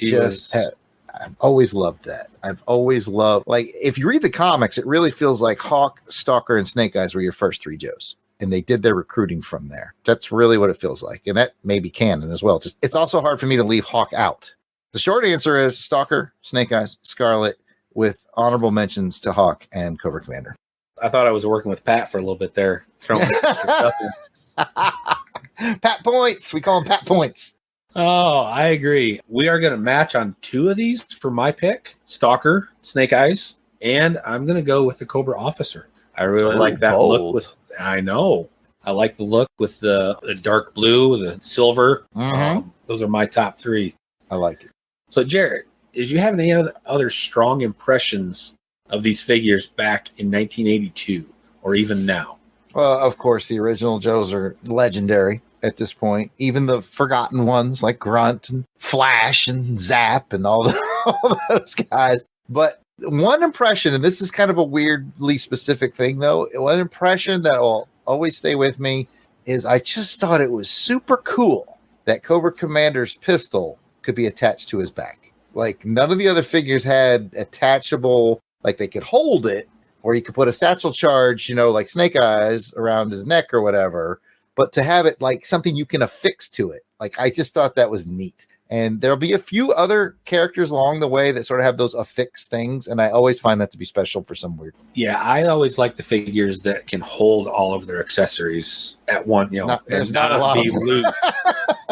always loved that. I've always loved, like, if you read the comics, it really feels like Hawk, Stalker, and Snake Eyes were your first 3 Joes. And they did their recruiting from there. That's really what it feels like. And that may be canon as well. Just, it's also hard for me to leave Hawk out. The short answer is Stalker, Snake Eyes, Scarlet, with honorable mentions to Hawk and Cobra Commander. I thought I was working with Pat for a little bit there. Throwing stuff in. Pat points. We call them Pat points. Oh, I agree. We are going to match on 2 of these for my pick. Stalker, Snake Eyes, and I'm going to go with the Cobra Officer. I really like that look with, I know. I like the look with the dark blue, the silver. Mm-hmm. Those are my top 3. I like it. So, Jarrod, did you have any other strong impressions of these figures back in 1982 or even now? Well, of course, the original Joes are legendary at this point. Even the forgotten ones like Grunt and Flash and Zap and all those guys. But one impression, and this is kind of a weirdly specific thing, though, one impression that will always stay with me is I just thought it was super cool that Cobra Commander's pistol could be attached to his back. Like, none of the other figures had attachable, like they could hold it, or you could put a satchel charge, you know, like Snake Eyes around his neck or whatever. But to have it like something you can affix to it, like I just thought that was neat. And there'll be a few other characters along the way that sort of have those affixed things, and I always find that to be special for some weird. Yeah, I always like the figures that can hold all of their accessories at one. You know, there's not a lot. Be loose.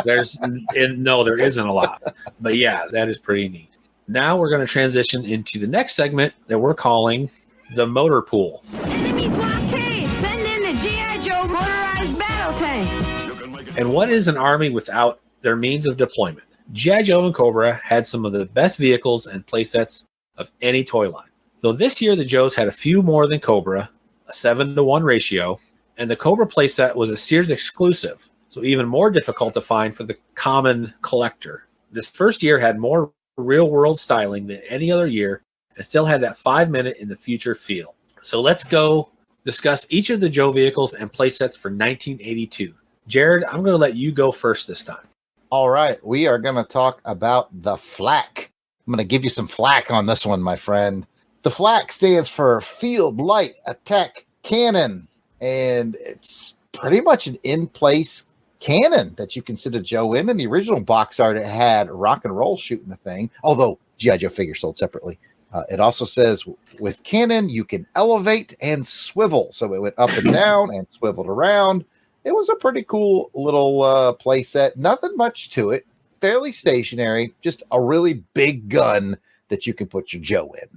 There isn't a lot. But yeah, that is pretty neat. Now we're going to transition into the next segment that we're calling the Motor Pool. Enemy blockade! Send in the G.I. Joe motorized battle tank! And what is an army without their means of deployment? G.I. Joe and Cobra had some of the best vehicles and playsets of any toy line. Though this year the Joes had a few more than Cobra, a 7-to-1 ratio, and the Cobra playset was a Sears exclusive, so even more difficult to find for the common collector. This first year had more real-world styling than any other year and still had that 5-minute in the future feel. So let's go discuss each of the Joe vehicles and playsets for 1982. Jarrod, I'm going to let you go first this time. All right, we are going to talk about the FLAC. I'm going to give you some flack on this one, my friend. The FLAC stands for Field Light Attack Cannon, and it's pretty much an in-place cannon that you can sit a Joe in. In the original box art, it had rock and roll shooting the thing, although G.I. Joe figure sold separately. It also says with cannon, you can elevate and swivel. So it went up and down and swiveled around. It was a pretty cool little play set. Nothing much to it. Fairly stationary. Just a really big gun that you can put your Joe in.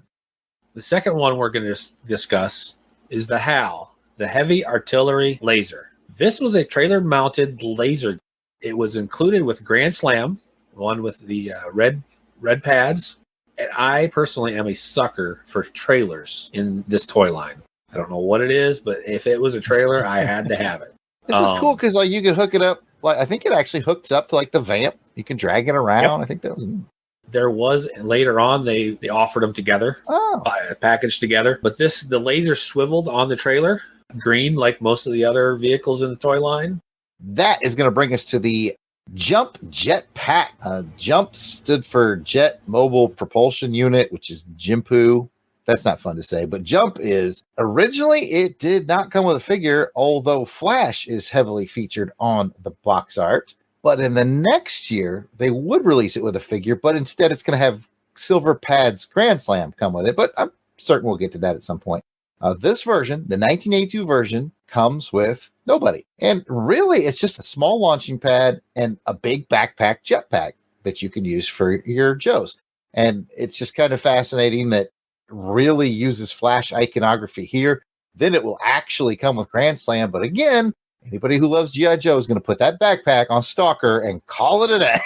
The second one we're going to discuss is the HAL, the Heavy Artillery Laser. This was a trailer-mounted laser. It was included with Grand Slam, one with the red pads. And I personally am a sucker for trailers in this toy line. I don't know what it is, but if it was a trailer, I had to have it. This is cool because like you can hook it up. Like I think it actually hooks up to like the vamp. You can drag it around. Yep. I think that was. There was later on they offered them together, packaged together. But the laser swiveled on the trailer, green like most of the other vehicles in the toy line. That is going to bring us to the Jump Jet Pack. Jump stood for Jet Mobile Propulsion Unit, which is JMPU. That's not fun to say, but Jump is. Originally, it did not come with a figure, although Flash is heavily featured on the box art. But in the next year, they would release it with a figure, but instead it's going to have Silver Pads Grand Slam come with it. But I'm certain we'll get to that at some point. This version, the 1982 version, comes with nobody. And really, it's just a small launching pad and a big backpack jetpack that you can use for your Joes. And it's just kind of fascinating that really uses Flash iconography here. Then it will actually come with Grand Slam. But again, anybody who loves G.I. Joe is going to put that backpack on Stalker and call it a day.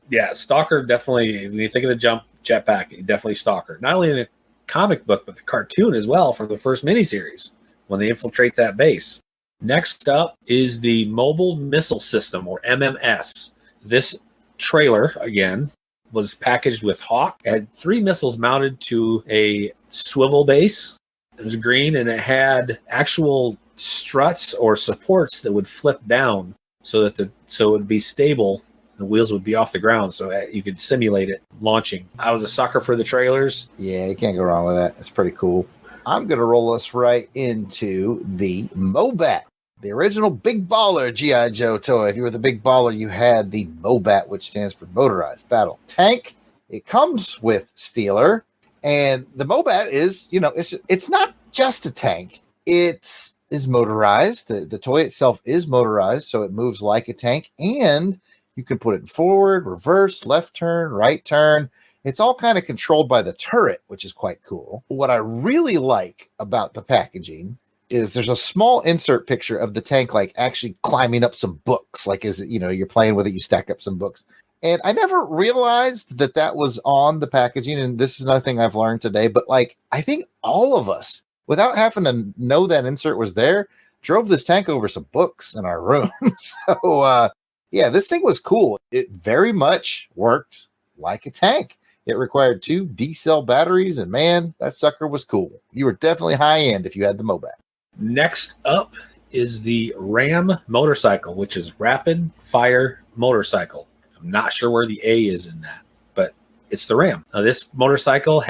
Yeah, Stalker definitely, when you think of the Jump jetpack, definitely Stalker. Not only in the comic book, but the cartoon as well for the first miniseries when they infiltrate that base. Next up is the Mobile Missile System, or MMS. This trailer, again, was packaged with Hawk. It had 3 missiles mounted to a swivel base. It was green, and it had actual struts or supports that would flip down so it would be stable. The wheels would be off the ground so you could simulate it launching. I was a sucker for the trailers. Yeah, you can't go wrong with that. It's pretty cool. I'm going to roll us right into the Mobat, the original Big Baller G.I. Joe toy. If you were the Big Baller, you had the Mobat, which stands for Motorized Battle Tank. It comes with Steeler, and the Mobat is, it's not just a tank. It is motorized. The toy itself is motorized, so it moves like a tank, and you can put it in forward, reverse, left turn, right turn. It's all kind of controlled by the turret, which is quite cool. What I really like about the packaging is there's a small insert picture of the tank, like actually climbing up some books. Like, you're playing with it, you stack up some books. And I never realized that was on the packaging. And this is another thing I've learned today. But like, I think all of us, without having to know that insert was there, drove this tank over some books in our room. So, yeah, this thing was cool. It very much worked like a tank. It required 2 D-cell batteries, and man, that sucker was cool. You were definitely high-end if you had the Mobat. Next up is the Ram motorcycle, which is Rapid Fire Motorcycle. I'm not sure where the A is in that, but it's the Ram. Now, this motorcycle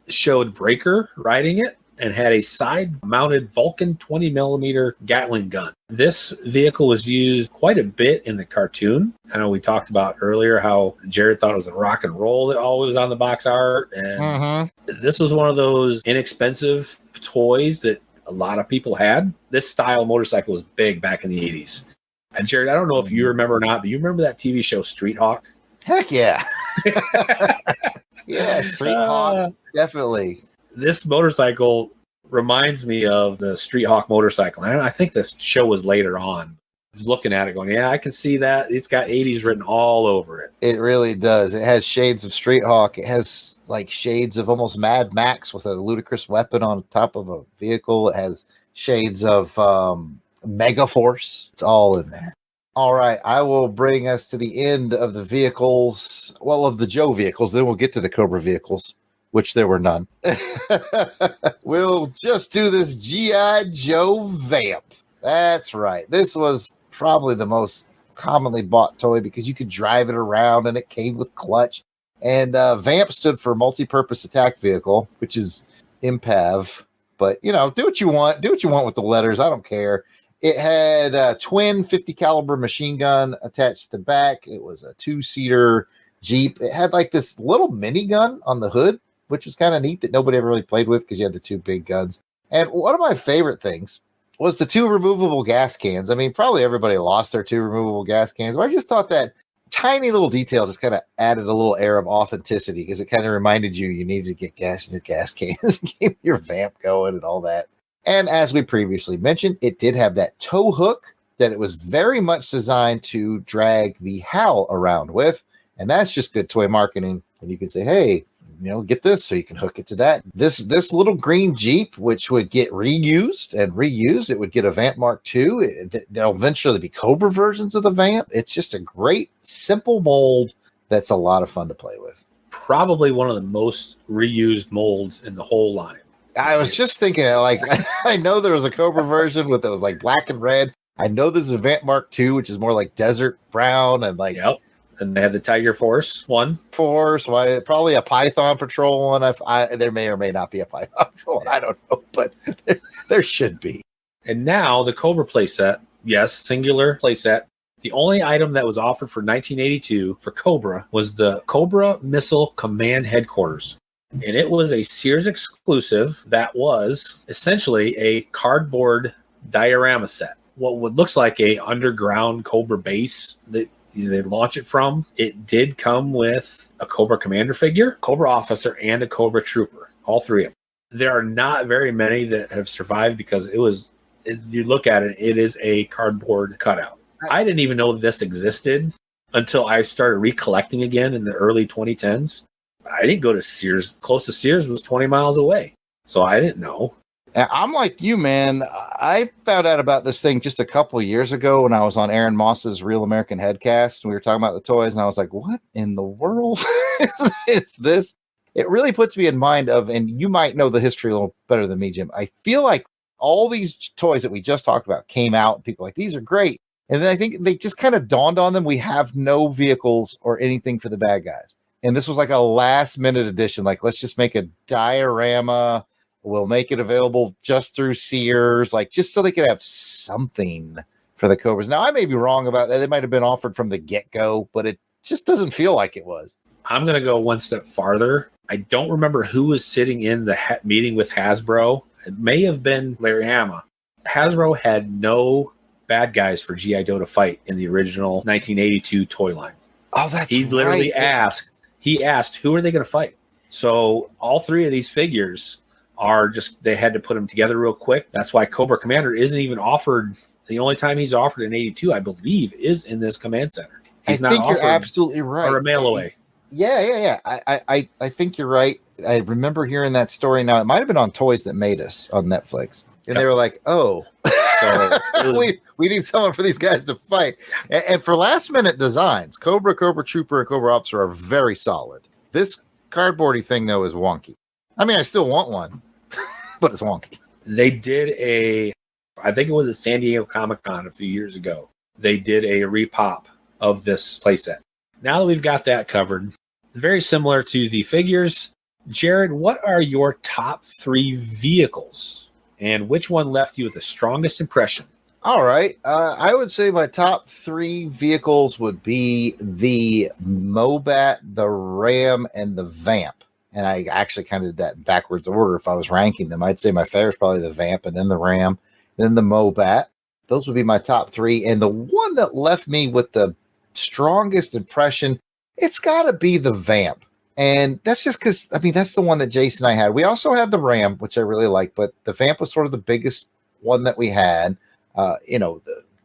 showed Breaker riding it and had a side-mounted Vulcan 20mm Gatling gun. This vehicle was used quite a bit in the cartoon. I know we talked about earlier how Jarrod thought it was a rock and roll that always was on the box art. And this was one of those inexpensive toys that a lot of people had. This style motorcycle was big back in the 80s. And Jarrod, I don't know if you remember or not, but you remember that TV show Street Hawk? Heck yeah. Yeah, Street Hawk, definitely. This motorcycle reminds me of the Street Hawk motorcycle. And I think this show was later on. I was looking at it going, yeah, I can see that. It's got 80s written all over it. It really does. It has shades of Street Hawk. It has like shades of almost Mad Max with a ludicrous weapon on top of a vehicle. It has shades of Megaforce. It's all in there. All right, I will bring us to the end of the vehicles. Well, of the Joe vehicles. Then we'll get to the Cobra vehicles. which there were none. We'll just do this G.I. Joe Vamp. That's right. This was probably the most commonly bought toy because you could drive it around and it came with clutch. And Vamp stood for Multi-Purpose Attack Vehicle, which is IMPAV. But, you know, do what you want. Do what you want with the letters. I don't care. It had a twin 50 caliber machine gun attached to the back. It was a 2-seater Jeep. It had like this little minigun on the hood, which was kind of neat that nobody ever really played with because you had the 2 big guns. And one of my favorite things was the 2 removable gas cans. I mean, probably everybody lost their 2 removable gas cans, but I just thought that tiny little detail just kind of added a little air of authenticity because it kind of reminded you needed to get gas in your gas cans and keep your Vamp going and all that. And as we previously mentioned, it did have that tow hook that it was very much designed to drag the HAL around with. And that's just good toy marketing. And you can say, hey, you know, get this so you can hook it to that. This little green Jeep, which would get reused and reused, it would get a Vamp Mark II. There'll eventually be Cobra versions of the Vamp. It's just a great, simple mold that's a lot of fun to play with. Probably one of the most reused molds in the whole line. I was just thinking, like, I know there was a Cobra version with it was like black and red. I know there's a Vamp Mark II, which is more like desert brown and like. Yep. And they had the Tiger Force one. Probably a Python Patrol one. There may or may not be a Python Patrol one. I don't know, but there should be. And now the Cobra playset, yes, singular playset. The only item that was offered for 1982 for Cobra was the Cobra Missile Command Headquarters. And it was a Sears exclusive that was essentially a cardboard diorama set. What would looks like a underground Cobra base that they launch it from. It did come with a Cobra Commander figure, Cobra Officer, and a Cobra Trooper. All 3 of them. There are not very many that have survived because you look at it, it is a cardboard cutout. I didn't even know this existed until I started recollecting again in the early 2010s. I didn't go to Sears. Closest Sears was 20 miles away. So I didn't know. I'm like you, man. I found out about this thing just a couple of years ago when I was on Aaron Moss's Real American Headcast. We were talking about the toys, and I was like, what in the world is this? It really puts me in mind of, and you might know the history a little better than me, Jim. I feel like all these toys that we just talked about came out, and people were like, these are great. And then I think they just kind of dawned on them. We have no vehicles or anything for the bad guys. And this was like a last minute addition. Like, let's just make a diorama. We'll make it available just through Sears, like just so they could have something for the Cobras. Now, I may be wrong about that. It might have been offered from the get-go, but it just doesn't feel like it was. I'm going to go one step farther. I don't remember who was sitting in the meeting with Hasbro. It may have been Larry Hama. Hasbro had no bad guys for G.I. Joe to fight in the original 1982 toy line. Oh, that's He literally asked, who are they going to fight? So all 3 of these figures are just, they had to put them together real quick. That's why Cobra Commander isn't even offered. The only time he's offered in 82, I believe, is in this command center. He's I think you're absolutely right. Or a mail away. Yeah. I think you're right. I remember hearing that story. Now, it might have been on Toys That Made Us on Netflix. And They were like, oh, so we need someone for these guys to fight. And for last minute designs, Cobra Trooper, and Cobra Officer are very solid. This cardboardy thing, though, is wonky. I mean, I still want one, but it's wonky. They did I think it was at San Diego Comic-Con a few years ago. They did a repop of this playset. Now that we've got that covered, very similar to the figures. Jarrod, what are your top 3 vehicles? And which one left you with the strongest impression? All right. I would say my top 3 vehicles would be the Moat, the Ram, and the Vamp. And I actually kind of did that in backwards order if I was ranking them. I'd say my favorite is probably the Vamp, and then the Ram, then the Moat. Those would be my top 3. And the one that left me with the strongest impression, it's got to be the Vamp. And that's just because, I mean, that's the one that Jason and I had. We also had the Ram, which I really like, but the Vamp was sort of the biggest one that we had.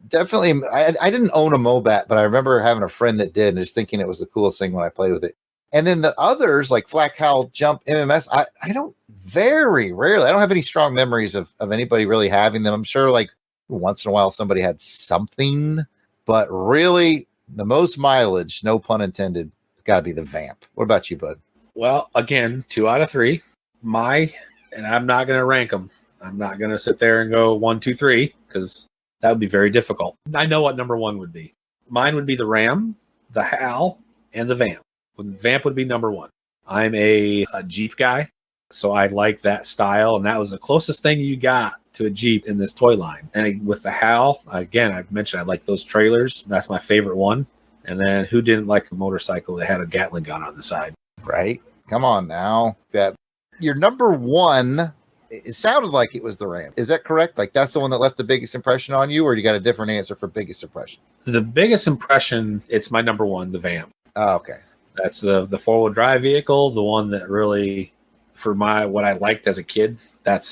Definitely, I didn't own a Moat, but I remember having a friend that did and just thinking it was the coolest thing when I played with it. And then the others, like Flak Howl, Jump, MMS, I don't, very rarely, I don't have any strong memories of anybody really having them. I'm sure like once in a while somebody had something, but really the most mileage, no pun intended, it's got to be the Vamp. What about you, bud? Well, again, 2 out of 3. And I'm not going to rank them. I'm not going to sit there and go 1, 2, 3 because that would be very difficult. I know what number 1 would be. Mine would be the Ram, the HAL, and the Vamp. Vamp would be number 1. I'm a Jeep guy, so I like that style, and that was the closest thing you got to a Jeep in this toy line. And with the HAL, again, I mentioned I like those trailers. That's my favorite one. And then who didn't like a motorcycle that had a Gatling gun on the side? Right? Come on now. That your number 1, it sounded like it was the Ram. Is that correct? Like that's the one that left the biggest impression on you, or you got a different answer for biggest impression? The biggest impression, it's my number 1, the Vamp. Oh, okay. That's the 4-wheel drive vehicle, the one that really, for what I liked as a kid, that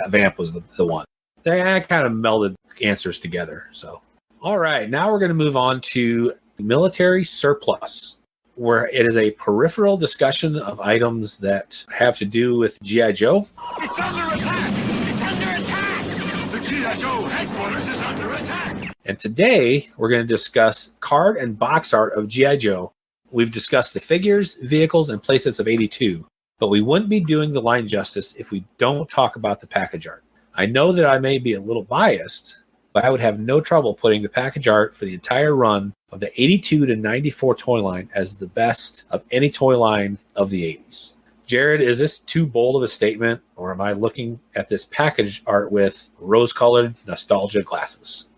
Vamp was the one. I kind of melded answers together. So, all right, now we're going to move on to military surplus, where it is a peripheral discussion of items that have to do with G.I. Joe. It's under attack! It's under attack! The G.I. Joe headquarters is under attack! And today, we're going to discuss card and box art of G.I. Joe. We've discussed the figures, vehicles, and playsets of 82, but we wouldn't be doing the line justice if we don't talk about the package art. I know that I may be a little biased, but I would have no trouble putting the package art for the entire run of the 82 to 94 toy line as the best of any toy line of the 80s. Jarrod, is this too bold of a statement, or am I looking at this package art with rose-colored nostalgia glasses?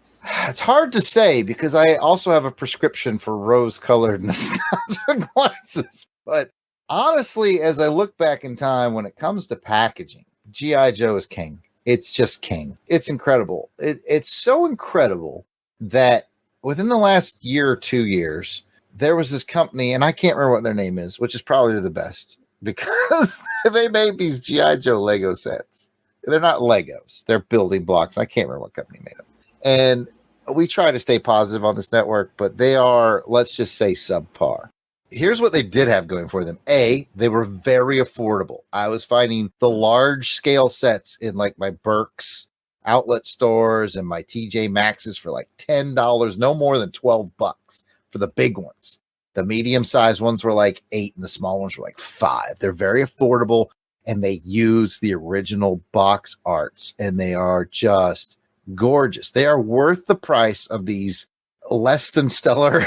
It's hard to say because I also have a prescription for rose-colored nostalgia glasses. But honestly, as I look back in time, when it comes to packaging, G.I. Joe is king. It's just king. It's incredible. It's so incredible that within the last year or 2 years, there was this company, and I can't remember what their name is, which is probably the best, because they made these G.I. Joe Lego sets. They're not Legos. They're building blocks. I can't remember what company made them. And we try to stay positive on this network, but they are, let's just say, subpar. Here's what they did have going for them. A, they were very affordable. I was finding the large scale sets in like my Burke's outlet stores and my TJ Maxx's for like $10, no more than $12 for the big ones. The medium sized ones were like $8 and the small ones were like $5. They're very affordable and they use the original box arts and they are just gorgeous. They are worth the price of these less than stellar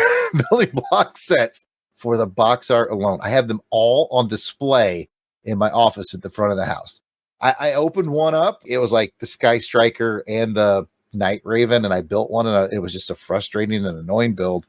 building block sets for the box art alone. I have them all on display in my office at the front of the house. I opened one up. It was like the Sky Striker and the Night Raven, and I built one, and it was just a frustrating and annoying build.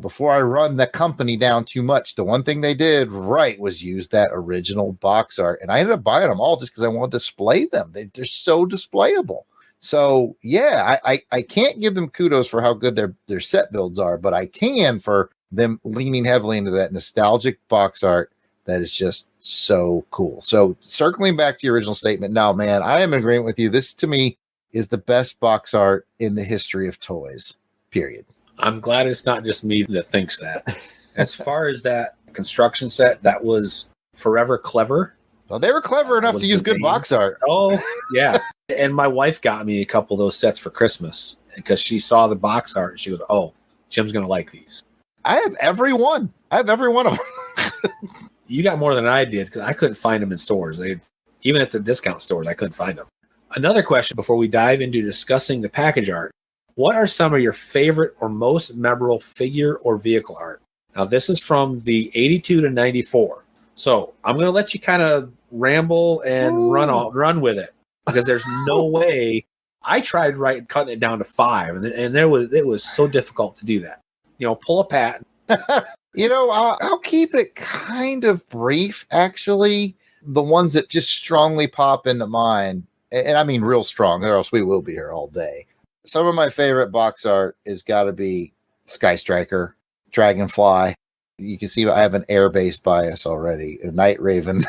Before I run the company down too much, the one thing they did right was use that original box art, and I ended up buying them all just because I want to display them. They're so displayable. So yeah, I can't give them kudos for how good their set builds are, but I can for them leaning heavily into that nostalgic box art that is just so cool. So circling back to your original statement, now, man, I am in agreement with you. This to me is the best box art in the history of toys, period. I'm glad it's not just me that thinks that. As far as that construction set, that was forever clever. Well, they were clever enough to use good box art. Oh, yeah. And my wife got me a couple of those sets for Christmas because she saw the box art. And she goes, oh, Jim's going to like these. I have every one. I have every one of them. You got more than I did because I couldn't find them in stores. Even at the discount stores, I couldn't find them. Another question before we dive into discussing the package art. What are some of your favorite or most memorable figure or vehicle art? Now, this is from the 82 to 94. So I'm going to let you kind of ramble and run with it because there's no way. I tried cutting it down to 5, and it was so difficult to do that. You know, pull a Pat. I'll keep it kind of brief, actually. The ones that just strongly pop into mind, and I mean real strong, or else we will be here all day. Some of my favorite box art is got to be Sky Striker, Dragonfly. You can see I have an air-based bias already. A Night Raven.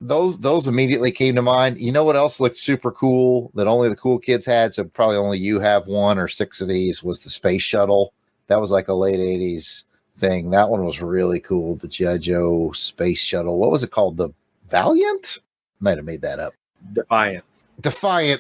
Those immediately came to mind. You know what else looked super cool that only the cool kids had? So probably only you have 1 or 6 of these. Was the Space Shuttle. That was like a late 80s thing. That one was really cool. The G.I. Joe Space Shuttle. What was it called? The Valiant? Might have made that up. Defiant.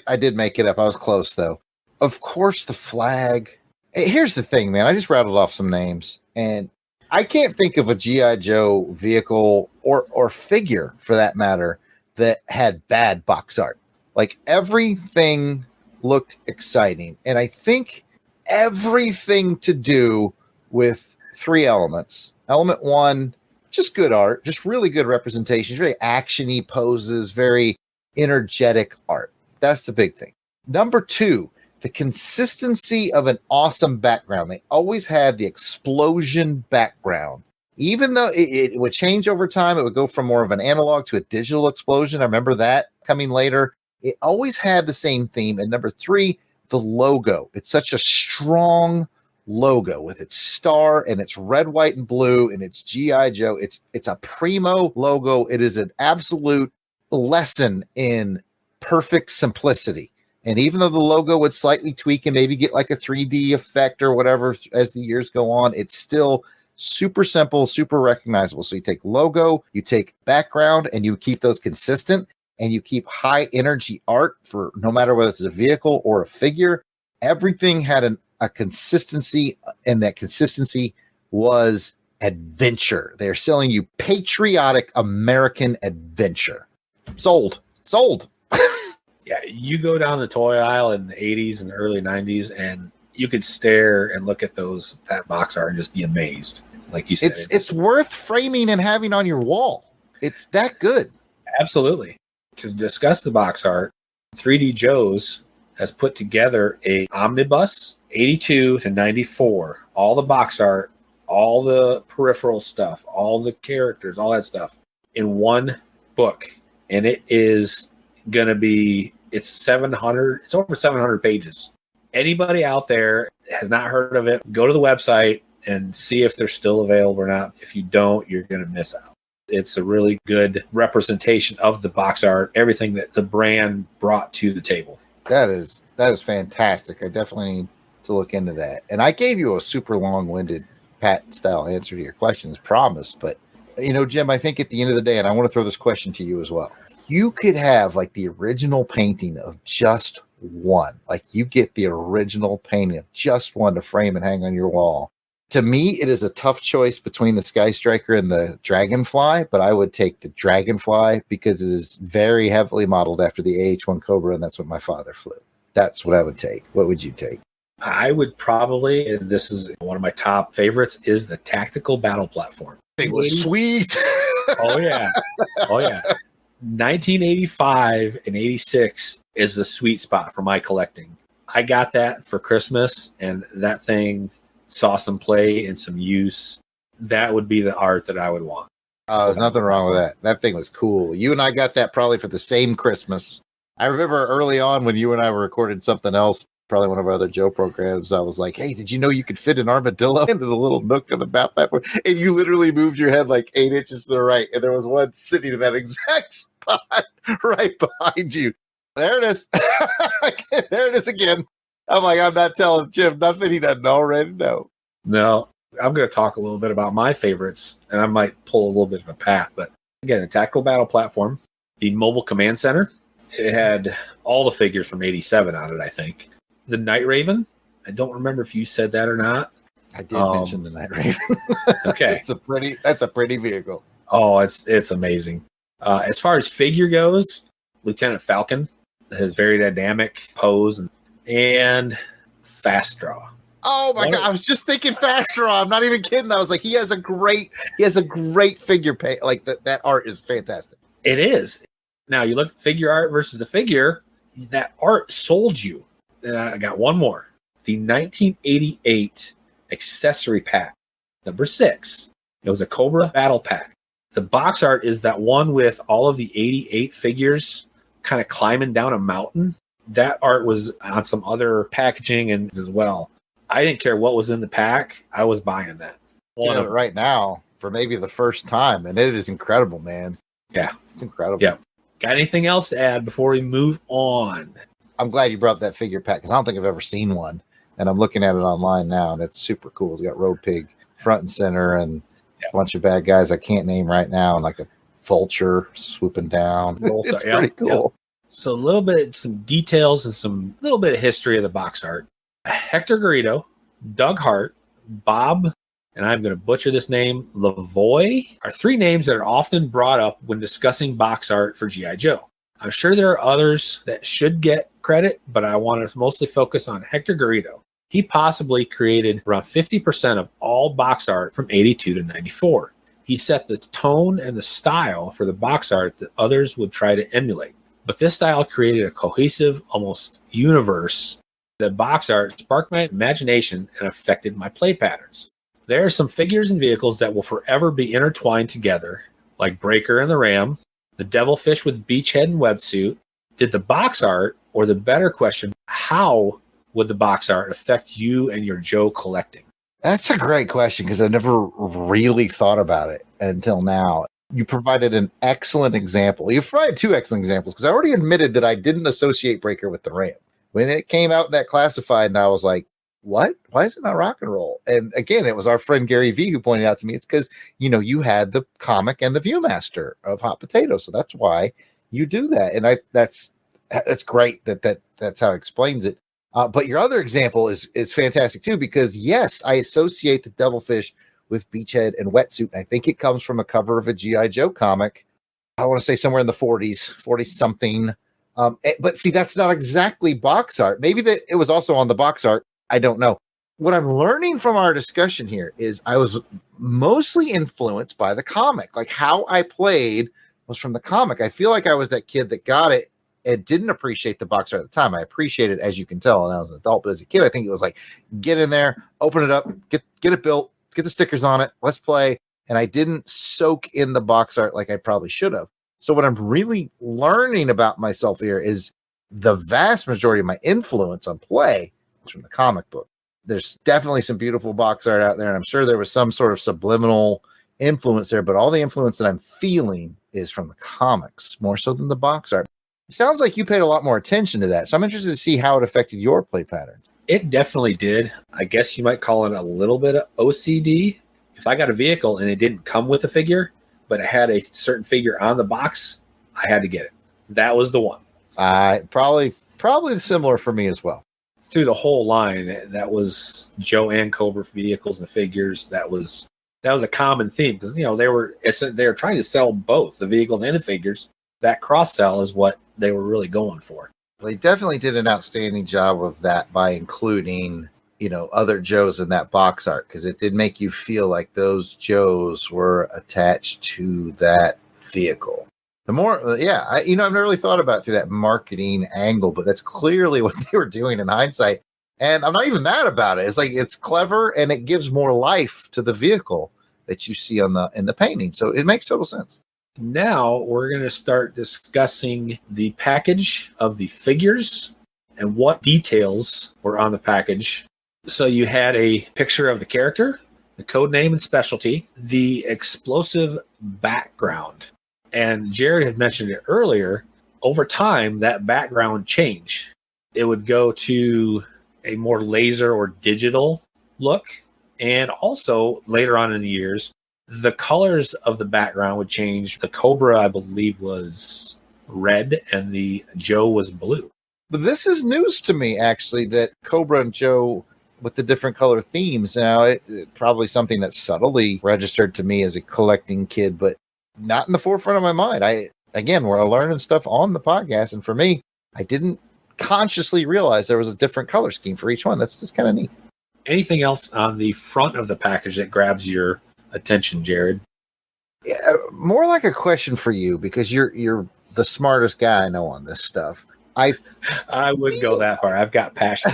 I did make it up. I was close, though. Of course, the flag. Hey, here's the thing, man. I just rattled off some names. And I can't think of a G.I. Joe vehicle or figure, for that matter, that had bad box art. Like, everything looked exciting. And I think everything to do with three elements. Element one, just good art, just really good representations, very action-y poses, very energetic art. That's the big thing. Number two, the consistency of an awesome background. They always had the explosion background. Even though it would change over time, it would go from more of an analog to a digital explosion. I remember that coming later. It always had the same theme. And number three, the logo. It's such a strong logo with its star and its red, white, and blue, and its G.I. Joe. It's a primo logo. It is an absolute lesson in perfect simplicity. And even though the logo would slightly tweak and maybe get like a 3D effect or whatever as the years go on, it's still super simple, super recognizable. So you take logo, you take background, and you keep those consistent, and you keep high energy art for no matter whether it's a vehicle or a figure. Everything had a consistency, and that consistency was adventure. They're selling you patriotic American adventure. Sold. Yeah, you go down the toy aisle in the 80s and the early 90s, and you could stare and look at that box art and just be amazed. Like you said, it's worth framing and having on your wall. It's that good. Absolutely. To discuss the box art, 3D Joe's has put together a omnibus 82 to 94, all the box art, all the peripheral stuff, all the characters, all that stuff in one book. And it is going to be, it's over 700 pages. Anybody out there has not heard of it, go to the website and see if they're still available or not. If you don't, you're going to miss out. It's a really good representation of the box art, everything that the brand brought to the table. That is fantastic. I definitely need to look into that. And I gave you a super long-winded Pat-style answer to your question as promised. But, Jim, I think at the end of the day, and I want to throw this question to you as well, you could have like the original painting of just one. Like, you get the original painting of just one to frame and hang on your wall. To me, it is a tough choice between the Sky Striker and the Dragonfly, but I would take the Dragonfly because it is very heavily modeled after the AH-1 Cobra, and that's what my father flew. That's what I would take. What would you take? I would probably, and this is one of my top favorites, is the Tactical Battle Platform. It was sweet. Oh, yeah. 1985 and 86 is the sweet spot for my collecting. I got that for Christmas, and that thing saw some play and some use. That would be the art that I would want. There's nothing wrong with that. That thing was cool. You and I got that probably for the same Christmas. I remember early on when you and I were recording something else, probably one of our other Joe programs, I was like, hey, did you know you could fit an armadillo into the little nook of the battle platform? And you literally moved your head like 8 inches to the right, and there was one sitting in that exact spot right behind you. There it is. There it is again. I'm like, I'm not telling Jim nothing he doesn't already know. No, I'm going to talk a little bit about my favorites, and I might pull a little bit of a Pat. But again, the Tactical Battle Platform, the Mobile Command Center, it had all the figures from 87 on it, I think. The Night Raven, I don't remember if you said that or not. I did mention the Night Raven. Okay. That's a pretty vehicle. Oh, it's amazing. As far as figure goes, Lieutenant Falcon has very dynamic pose and Fast Draw. Oh my God! I was just thinking Fast Draw. I'm not even kidding. I was like, he has a great figure pay. Like that art is fantastic. It is. Now you look at figure art versus the figure. That art sold you. And I got one more. The 1988 accessory pack, number 6. It was a Cobra battle pack. The box art is that one with all of the 88 figures kind of climbing down a mountain. That art was on some other packaging and as well. I didn't care what was in the pack. I was buying that. Right now for maybe the first time, and it is incredible, man. Yeah. It's incredible. Yeah. Got anything else to add before we move on? I'm glad you brought up that figure pack because I don't think I've ever seen one. And I'm looking at it online now, and it's super cool. It's got Road Pig front and center and a bunch of bad guys I can't name right now, and like a vulture swooping down. It's pretty cool. So a little bit, some details and some little bit of history of the box art. Hector Garrido, Doug Hart, Bob and I'm going to butcher this name, Lavoie, are three names that are often brought up when discussing box art for G.I. Joe. I'm sure there are others that should get credit, but I want to mostly focus on Hector Garrido. He possibly created around 50% of all box art from 82 to 94. He set the tone and the style for the box art that others would try to emulate. But this style created a cohesive, almost universe. The box art sparked my imagination and affected my play patterns. There are some figures and vehicles that will forever be intertwined together, like Breaker and the Ram, the Devilfish with Beachhead and Websuit. Did the box art, or the better question, how would the box art affect you and your Joe collecting? That's a great question because I never really thought about it until now. You provided an excellent example. You've provided two excellent examples because I already admitted that I didn't associate Breaker with the Ram. When it came out in that classified, and I was like, what? Why is it not rock and roll? And again, it was our friend Gary V who pointed out to me, it's because, you had the comic and the Viewmaster of Hot Potato. So that's why you do that. And that's great that's how it explains it. But your other example is fantastic too, because yes, I associate the Devilfish with Beachhead and Wetsuit. I think it comes from a cover of a G.I. Joe comic. I want to say somewhere in the 40 something. But see, that's not exactly box art. Maybe that it was also on the box art. I don't know. What I'm learning from our discussion here is I was mostly influenced by the comic. Like how I played was from the comic. I feel like I was that kid that got it and didn't appreciate the box art at the time. I appreciated it, as you can tell, and I was an adult, but as a kid, I think it was like, get in there, open it up, get it built, get the stickers on it, let's play. And I didn't soak in the box art like I probably should have. So what I'm really learning about myself here is the vast majority of my influence on play is from the comic book. There's definitely some beautiful box art out there, and I'm sure there was some sort of subliminal influence there, but all the influence that I'm feeling is from the comics more so than the box art. It sounds like you paid a lot more attention to that, so I'm interested to see how it affected your play patterns. It definitely did. I guess you might call it a little bit of OCD. If I got a vehicle and it didn't come with a figure, but it had a certain figure on the box, I had to get it. That was the one. Probably similar for me as well. Through the whole line, that was Joe and Cobra vehicles and figures. That was a common theme because they were trying to sell both the vehicles and the figures. That cross sell is what they were really going for. They definitely did an outstanding job of that by including other Joes in that box art, because it did make you feel like those Joes were attached to that vehicle. The more, I've never really thought about it through that marketing angle, but that's clearly what they were doing in hindsight. And I'm not even mad about it. It's like, it's clever and it gives more life to the vehicle that you see in the painting. So it makes total sense. Now we're going to start discussing the package of the figures and what details were on the package. So you had a picture of the character, the code name and specialty, the explosive background. And Jarrod had mentioned it earlier. Over time, that background would change. It would go to a more laser or digital look. And also, later on in the years, the colors of the background would change. The Cobra, I believe, was red, and the Joe was blue. But this is news to me, actually, that Cobra and Joe with the different color themes. Now, it probably something that subtly registered to me as a collecting kid, but not in the forefront of my mind. We're learning stuff on the podcast, and for me, I didn't consciously realize there was a different color scheme for each one. That's kind of neat. Anything else on the front of the package that grabs your attention, Jarrod? Yeah, more like a question for you, because you're the smartest guy I know on this stuff. I wouldn't go that far. I've got passion.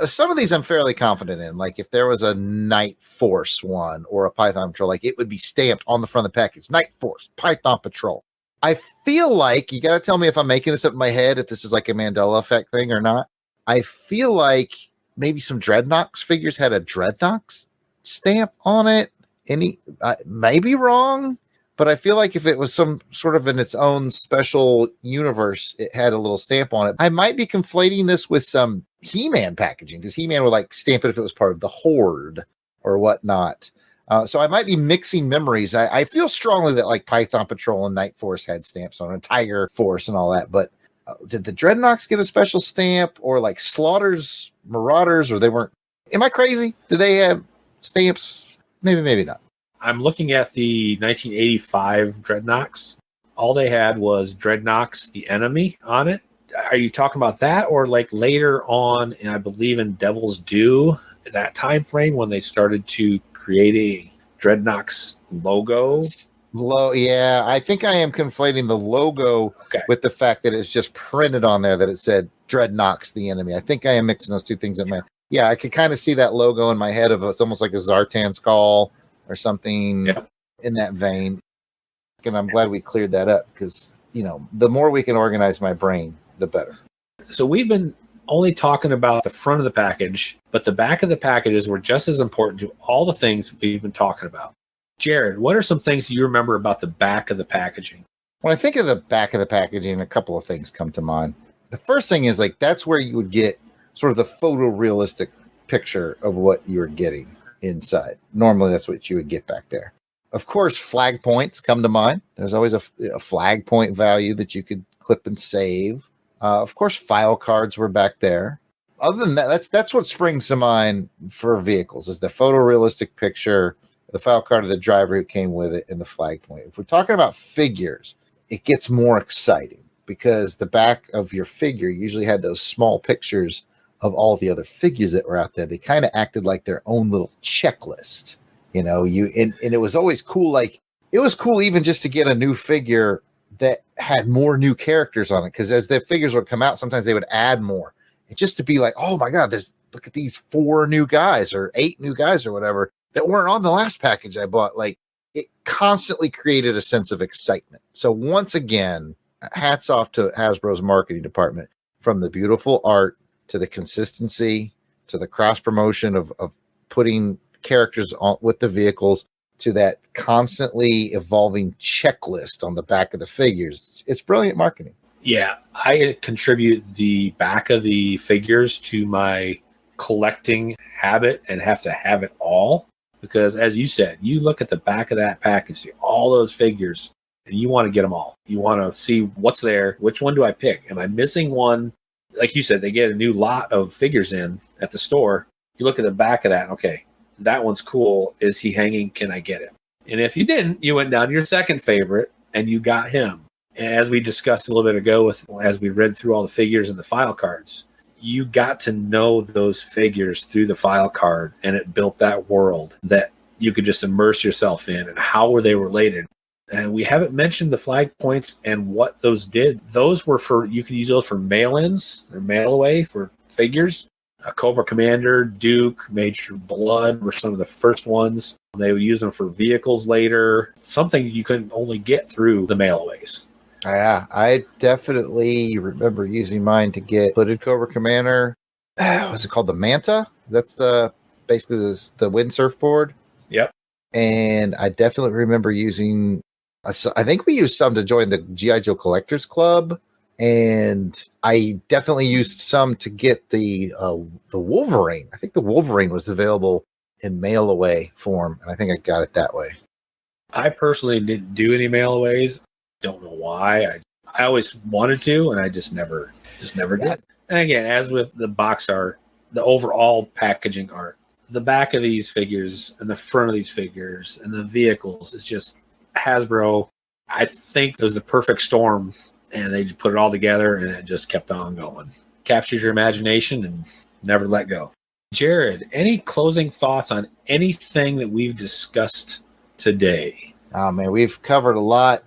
Some of these I'm fairly confident in. Like if there was a Night Force one or a Python Patrol, like it would be stamped on the front of the package. Night Force, Python Patrol. I feel like, you got to tell me if I'm making this up in my head, if this is like a Mandela effect thing or not. I feel like maybe some Dreadnoks figures had a Dreadnoks stamp on it. May be wrong, but I feel like if it was some sort of in its own special universe, it had a little stamp on it. I might be conflating this with some He-Man packaging, because He-Man would like stamp it if it was part of the Horde or whatnot. So I might be mixing memories. I feel strongly that like Python Patrol and Night Force had stamps on it, Tiger Force and all that, but did the Dreadnoks get a special stamp, or like Slaughter's Marauders, or they weren't? Am I crazy? Do they have stamps? Maybe, maybe not. I'm looking at the 1985 Dreadnoks. All they had was Dreadnoks The Enemy on it. Are you talking about that, or like later on, I believe in Devil's Due, that time frame when they started to create a Dreadnoks logo? Yeah, I think I am conflating the logo with the fact that it's just printed on there that it said Dreadnoks The Enemy. I think I am mixing those two things up. Yeah, I could kind of see that logo in my head of it's almost like a Zartan skull or something in that vein. And I'm glad we cleared that up because, you know, the more we can organize my brain, the better. So we've been only talking about the front of the package, but the back of the packages were just as important to all the things we've been talking about. Jarrod, what are some things you remember about the back of the packaging? When I think of the back of the packaging, a couple of things come to mind. The first thing is like that's where you would get sort of the photorealistic picture of what you're getting inside. Normally, that's what you would get back there. Of course, flag points come to mind. There's always a flag point value that you could clip and save. Of course, file cards were back there. Other than that, that's what springs to mind for vehicles is the photorealistic picture, the file card of the driver who came with it, and the flag point. If we're talking about figures, it gets more exciting because the back of your figure usually had those small pictures of all the other figures that were out there. They kind of acted like their own little checklist. You know, and it was always cool. Like it was cool even just to get a new figure that had more new characters on it. Because as the figures would come out, sometimes they would add more. And just to be like, oh my God, look at these 4 new guys or 8 new guys or whatever that weren't on the last package I bought. Like it constantly created a sense of excitement. So once again, hats off to Hasbro's marketing department, from the beautiful art to the consistency to the cross promotion of putting characters on with the vehicles to that constantly evolving checklist on the back of the figures. It's brilliant marketing. Yeah, I contribute the back of the figures to my collecting habit and have to have it all because, as you said, you look at the back of that pack and see all those figures and you want to get them all. You want to see what's there. Which one do I pick? Am I missing one? Like you said, they get a new lot of figures in at the store. You look at the back of that. Okay, that one's cool. Is he hanging? Can I get him? And if you didn't, you went down to your second favorite and you got him. And as we discussed a little bit ago, as we read through all the figures and the file cards, you got to know those figures through the file card, and it built that world that you could just immerse yourself in and how were they related. And we haven't mentioned the flag points and what those did. Those were you could use those for mail-ins or mail away for figures. Cobra Commander, Duke, Major Blood were some of the first ones. They would use them for vehicles later. Some things you couldn't only get through the mail-aways. Yeah, I definitely remember using mine to get Hooded Cobra Commander. What's it called? The Manta? That's basically the windsurf board. Yep. And I definitely remember using, I think we used some to join the G.I. Joe Collectors Club. And I definitely used some to get the Wolverine. I think the Wolverine was available in mail away form, and I think I got it that way. I personally didn't do any mail aways. Don't know why. I always wanted to, and I just never did. And again, as with the box art, the overall packaging art, the back of these figures and the front of these figures and the vehicles, it's just Hasbro. I think it was the perfect storm, and they just put it all together, and it just kept on going. Captured your imagination and never let go. Jarrod, any closing thoughts on anything that we've discussed today? Oh man, we've covered a lot.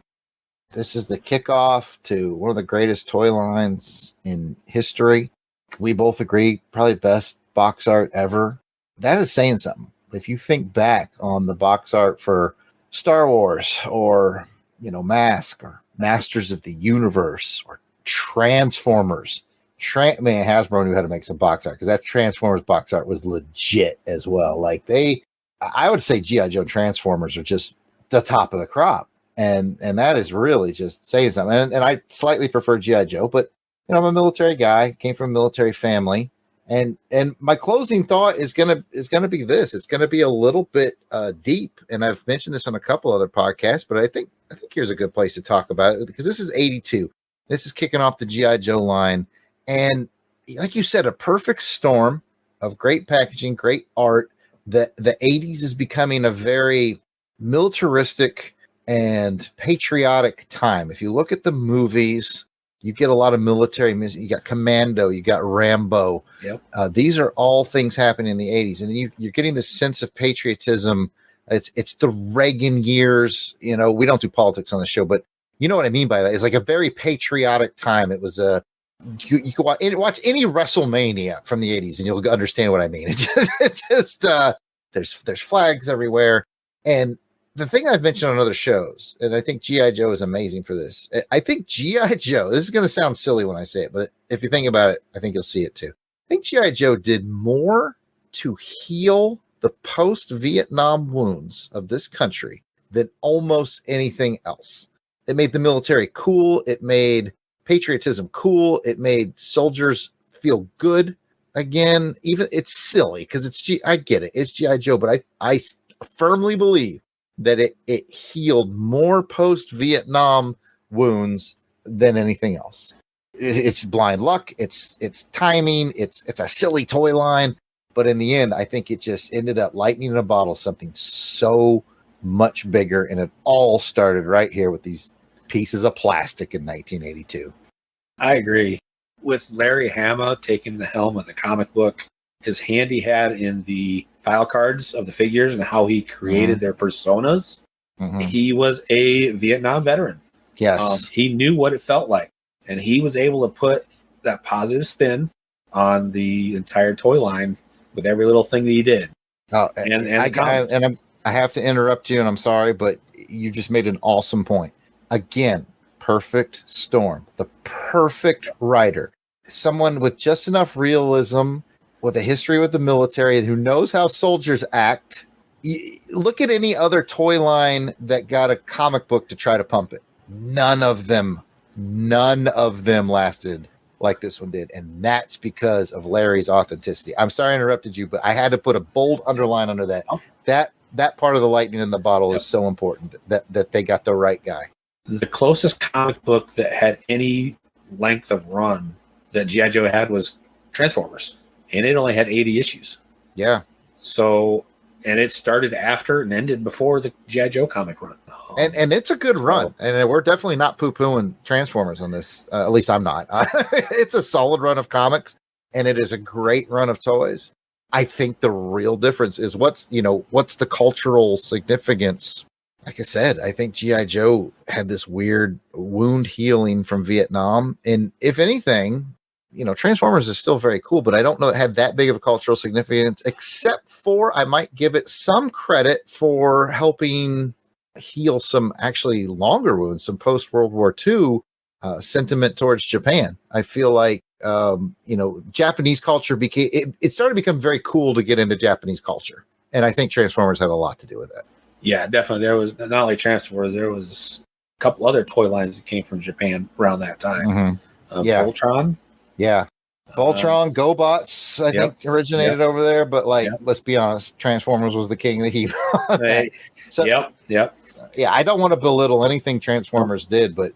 This is the kickoff to one of the greatest toy lines in history. We both agree, probably best box art ever. That is saying something. If you think back on the box art for Star Wars or, Mask or Masters of the Universe or Transformers, Hasbro knew how to make some box art because that Transformers box art was legit as well. Like I would say G.I. Joe Transformers are just the top of the crop. And that is really just saying something. And I slightly prefer G.I. Joe, but I'm a military guy, came from a military family. And my closing thought is gonna be this. It's gonna be a little bit deep. And I've mentioned this on a couple other podcasts, but I think here's a good place to talk about it because this is 82. This is kicking off the G.I. Joe line. And like you said, a perfect storm of great packaging, great art. The 80s is becoming a very militaristic and patriotic time. If you look at the movies, you get a lot of military music. You got Commando, you got Rambo. Yep. These are all things happening in the 80s. And you're getting this sense of patriotism. It's the Reagan years. You know, we don't do politics on the show, but you know what I mean by that. It's like a very patriotic time. It was you can watch any WrestleMania from the 80s and you'll understand what I mean. There's flags everywhere. And the thing I've mentioned on other shows, and I think G.I. Joe is amazing for this. I think G.I. Joe, this is going to sound silly when I say it, but if you think about it, I think you'll see it too. I think G.I. Joe did more to heal the post-Vietnam wounds of this country than almost anything else. It made the military cool. It made patriotism cool. It made soldiers feel good again. Even it's silly because I get it. It's G.I. Joe, but I firmly believe that it healed more post-Vietnam wounds than anything else. It's blind luck. It's timing. It's a silly toy line. But in the end, I think it just ended up lightning in a bottle, something so much bigger. And it all started right here with these pieces of plastic in 1982. I agree. With Larry Hama taking the helm of the comic book, his hand he had in the file cards of the figures and how he created their personas. He was a Vietnam veteran. Yes. He knew what it felt like. And he was able to put that positive spin on the entire toy line with every little thing that he did. Oh, I have to interrupt you, and I'm sorry, but you just made an awesome point. Again, perfect storm. The perfect writer. Someone with just enough realism, with a history with the military, and who knows how soldiers act. Look at any other toy line that got a comic book to try to pump it. None of them lasted like this one did. And that's because of Larry's authenticity. I'm sorry I interrupted you, but I had to put a bold underline under that. That part of the lightning in the bottle is so important that they got the right guy. The closest comic book that had any length of run that G.I. Joe had was Transformers. And it only had 80 issues. Yeah. So, and it started after and ended before the G.I. Joe comic run. And it's a good run. And we're definitely not pooing Transformers on this. At least I'm not. It's a solid run of comics, and it is a great run of toys. I think the real difference is what's the cultural significance. Like I said, I think G.I. Joe had this weird wound healing from Vietnam. And if anything, Transformers is still very cool, but I don't know it had that big of a cultural significance, except for I might give it some credit for helping heal some actually longer wounds, some post-World War II sentiment towards Japan. I feel like, Japanese culture it started to become very cool to get into Japanese culture. And I think Transformers had a lot to do with that. Yeah, definitely. There was not only Transformers, there was a couple other toy lines that came from Japan around that time. Voltron. Yeah. Voltron, GoBots, I think originated over there, but let's be honest, Transformers was the king of the heap. Yeah, I don't want to belittle anything Transformers did, but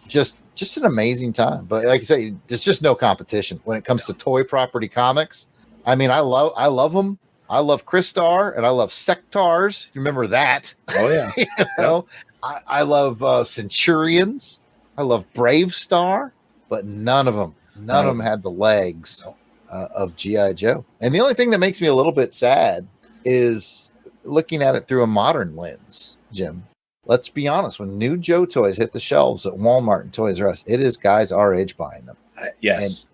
just an amazing time. But like I say, there's just no competition when it comes to toy property comics. I mean, I love them. I love Crystar and I love Sectars. If you remember that. Oh yeah. I love Centurions. I love Brave Star, but none of them had the legs of G.I. Joe. And the only thing that makes me a little bit sad is looking at it through a modern lens, Jim. Let's be honest. When new Joe toys hit the shelves at Walmart and Toys R Us, it is guys our age buying them. Yes.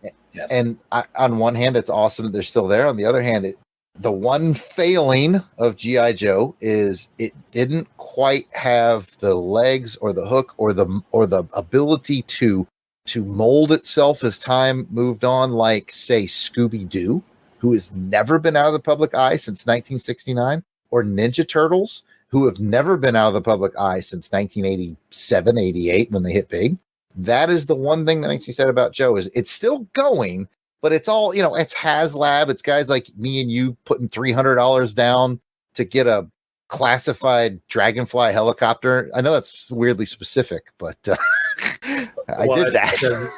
And on one hand, it's awesome that they're still there. On the other hand, the one failing of G.I. Joe is it didn't quite have the legs or the hook or the ability to mold itself as time moved on, like, say, Scooby-Doo, who has never been out of the public eye since 1969, or Ninja Turtles, who have never been out of the public eye since 1987, 88, when they hit big. That is the one thing that makes me sad about Joe, is it's still going, but it's all, it's HasLab. It's guys like me and you putting $300 down to get a classified Dragonfly helicopter. I know that's weirdly specific, but I did that.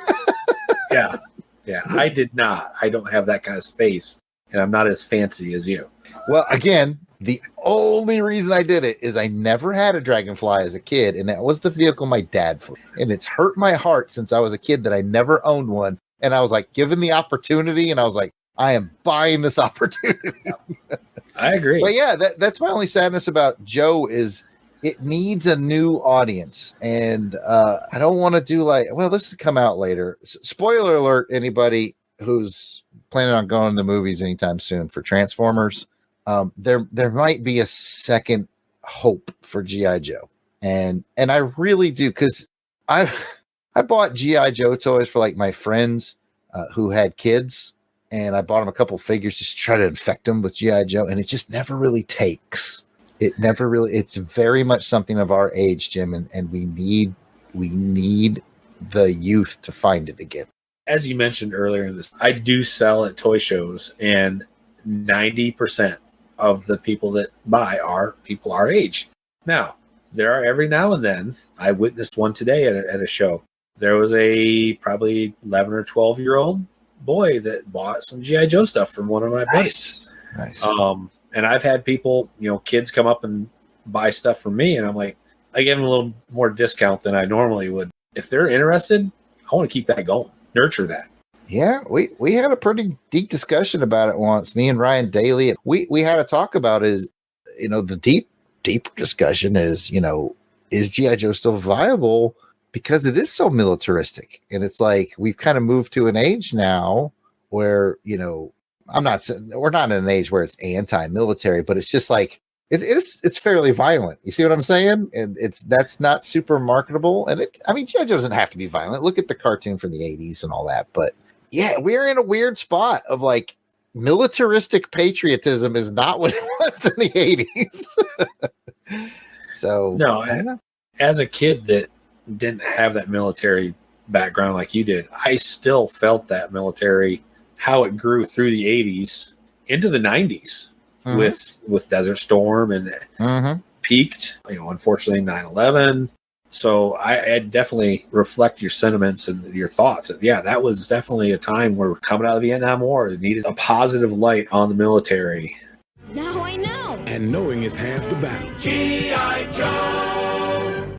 Yeah. I did not. I don't have that kind of space. and I'm not as fancy as you. Well, again, the only reason I did it is I never had a Dragonfly as a kid, and that was the vehicle my dad flew. And it's hurt my heart since I was a kid that I never owned one. And I was like, given the opportunity, and I was like, I am buying this opportunity. I agree. But yeah, that's my only sadness about Joe is it needs a new audience. And I don't want to do like, well, this will come out later. Spoiler alert, anybody who's planning on going to the movies anytime soon for Transformers. There might be a second hope for G.I. Joe. And I really do, because I bought G.I. Joe toys for like my friends who had kids, and I bought them a couple figures just to try to infect them with G.I. Joe, and it just never really takes. It's very much something of our age, Jim, and we need the youth to find it again. As you mentioned earlier in this, I do sell at toy shows, and 90% of the people that buy are people our age. Now, there are every now and then, I witnessed one today at a show. There was a probably 11 or 12-year-old boy that bought some G.I. Joe stuff from one of my base. Nice. And I've had people, kids come up and buy stuff from me, and I'm like, I give them a little more discount than I normally would. If they're interested, I want to keep that going, nurture that. Yeah, we had a pretty deep discussion about it once. Me and Ryan Daly, we had a talk about the deeper discussion is, is G.I. Joe still viable? Because it is so militaristic. And it's like, we've kind of moved to an age now where, we're not in an age where it's anti-military, but it's just like, it's fairly violent. You see what I'm saying? And that's not super marketable. And G.I. Joe doesn't have to be violent. Look at the cartoon from the 80s and all that. But yeah, we're in a weird spot of like militaristic patriotism is not what it was in the 80s. So no, as a kid that didn't have that military background like you did, I still felt that military, how it grew through the 80s into the 90s with Desert Storm and peaked, unfortunately 9/11. So I definitely reflect your sentiments and your thoughts. Yeah, that was definitely a time where we're coming out of the Vietnam War. It needed a positive light on the military. Now I know. And knowing is half the battle. G.I. Joe!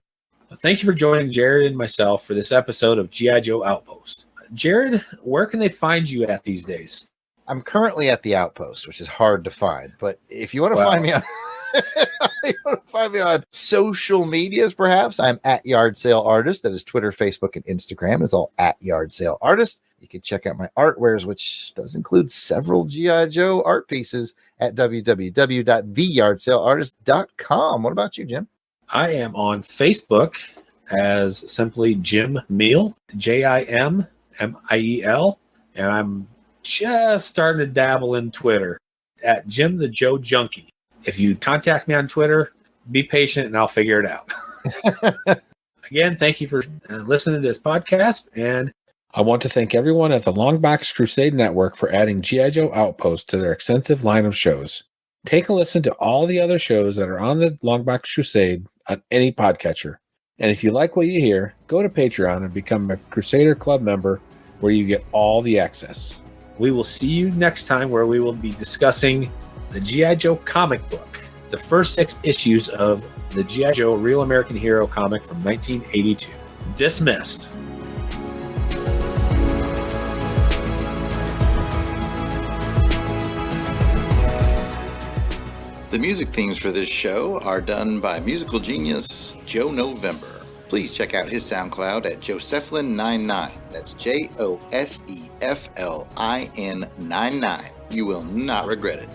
Thank you for joining Jarrod and myself for this episode of G.I. Joe Outpost. Jarrod, where can they find you at these days? I'm currently at the Outpost, which is hard to find. But if you want to find me on... you want to find me on social medias, perhaps I'm at Yard Sale Artist. That is Twitter, Facebook, and Instagram. It's all at Yard Sale Artist. You can check out my artwares, which does include several G.I. Joe art pieces at www.theyardsaleartist.com. What about you, Jim? I am on Facebook as simply Jim Miel, JIMMIEL, and I'm just starting to dabble in Twitter at Jim the Joe Junkie. If you contact me on Twitter, be patient and I'll figure it out. Again, thank you for listening to this podcast. And I want to thank everyone at the LONGBOX CRUSADE Network for adding G.I. Joe Outpost to their extensive line of shows. Take a listen to all the other shows that are on the LONGBOX CRUSADE on any podcatcher. And if you like what you hear, go to Patreon and become a Crusader Club member where you get all the access. We will see you next time where we will be discussing the G.I. Joe comic book, the first 6 issues of the G.I. Joe Real American Hero comic from 1982. Dismissed. The music themes for this show are done by musical genius Joe November. Please check out his SoundCloud at Josephline99. That's JOSEFLIN99. You will not regret it.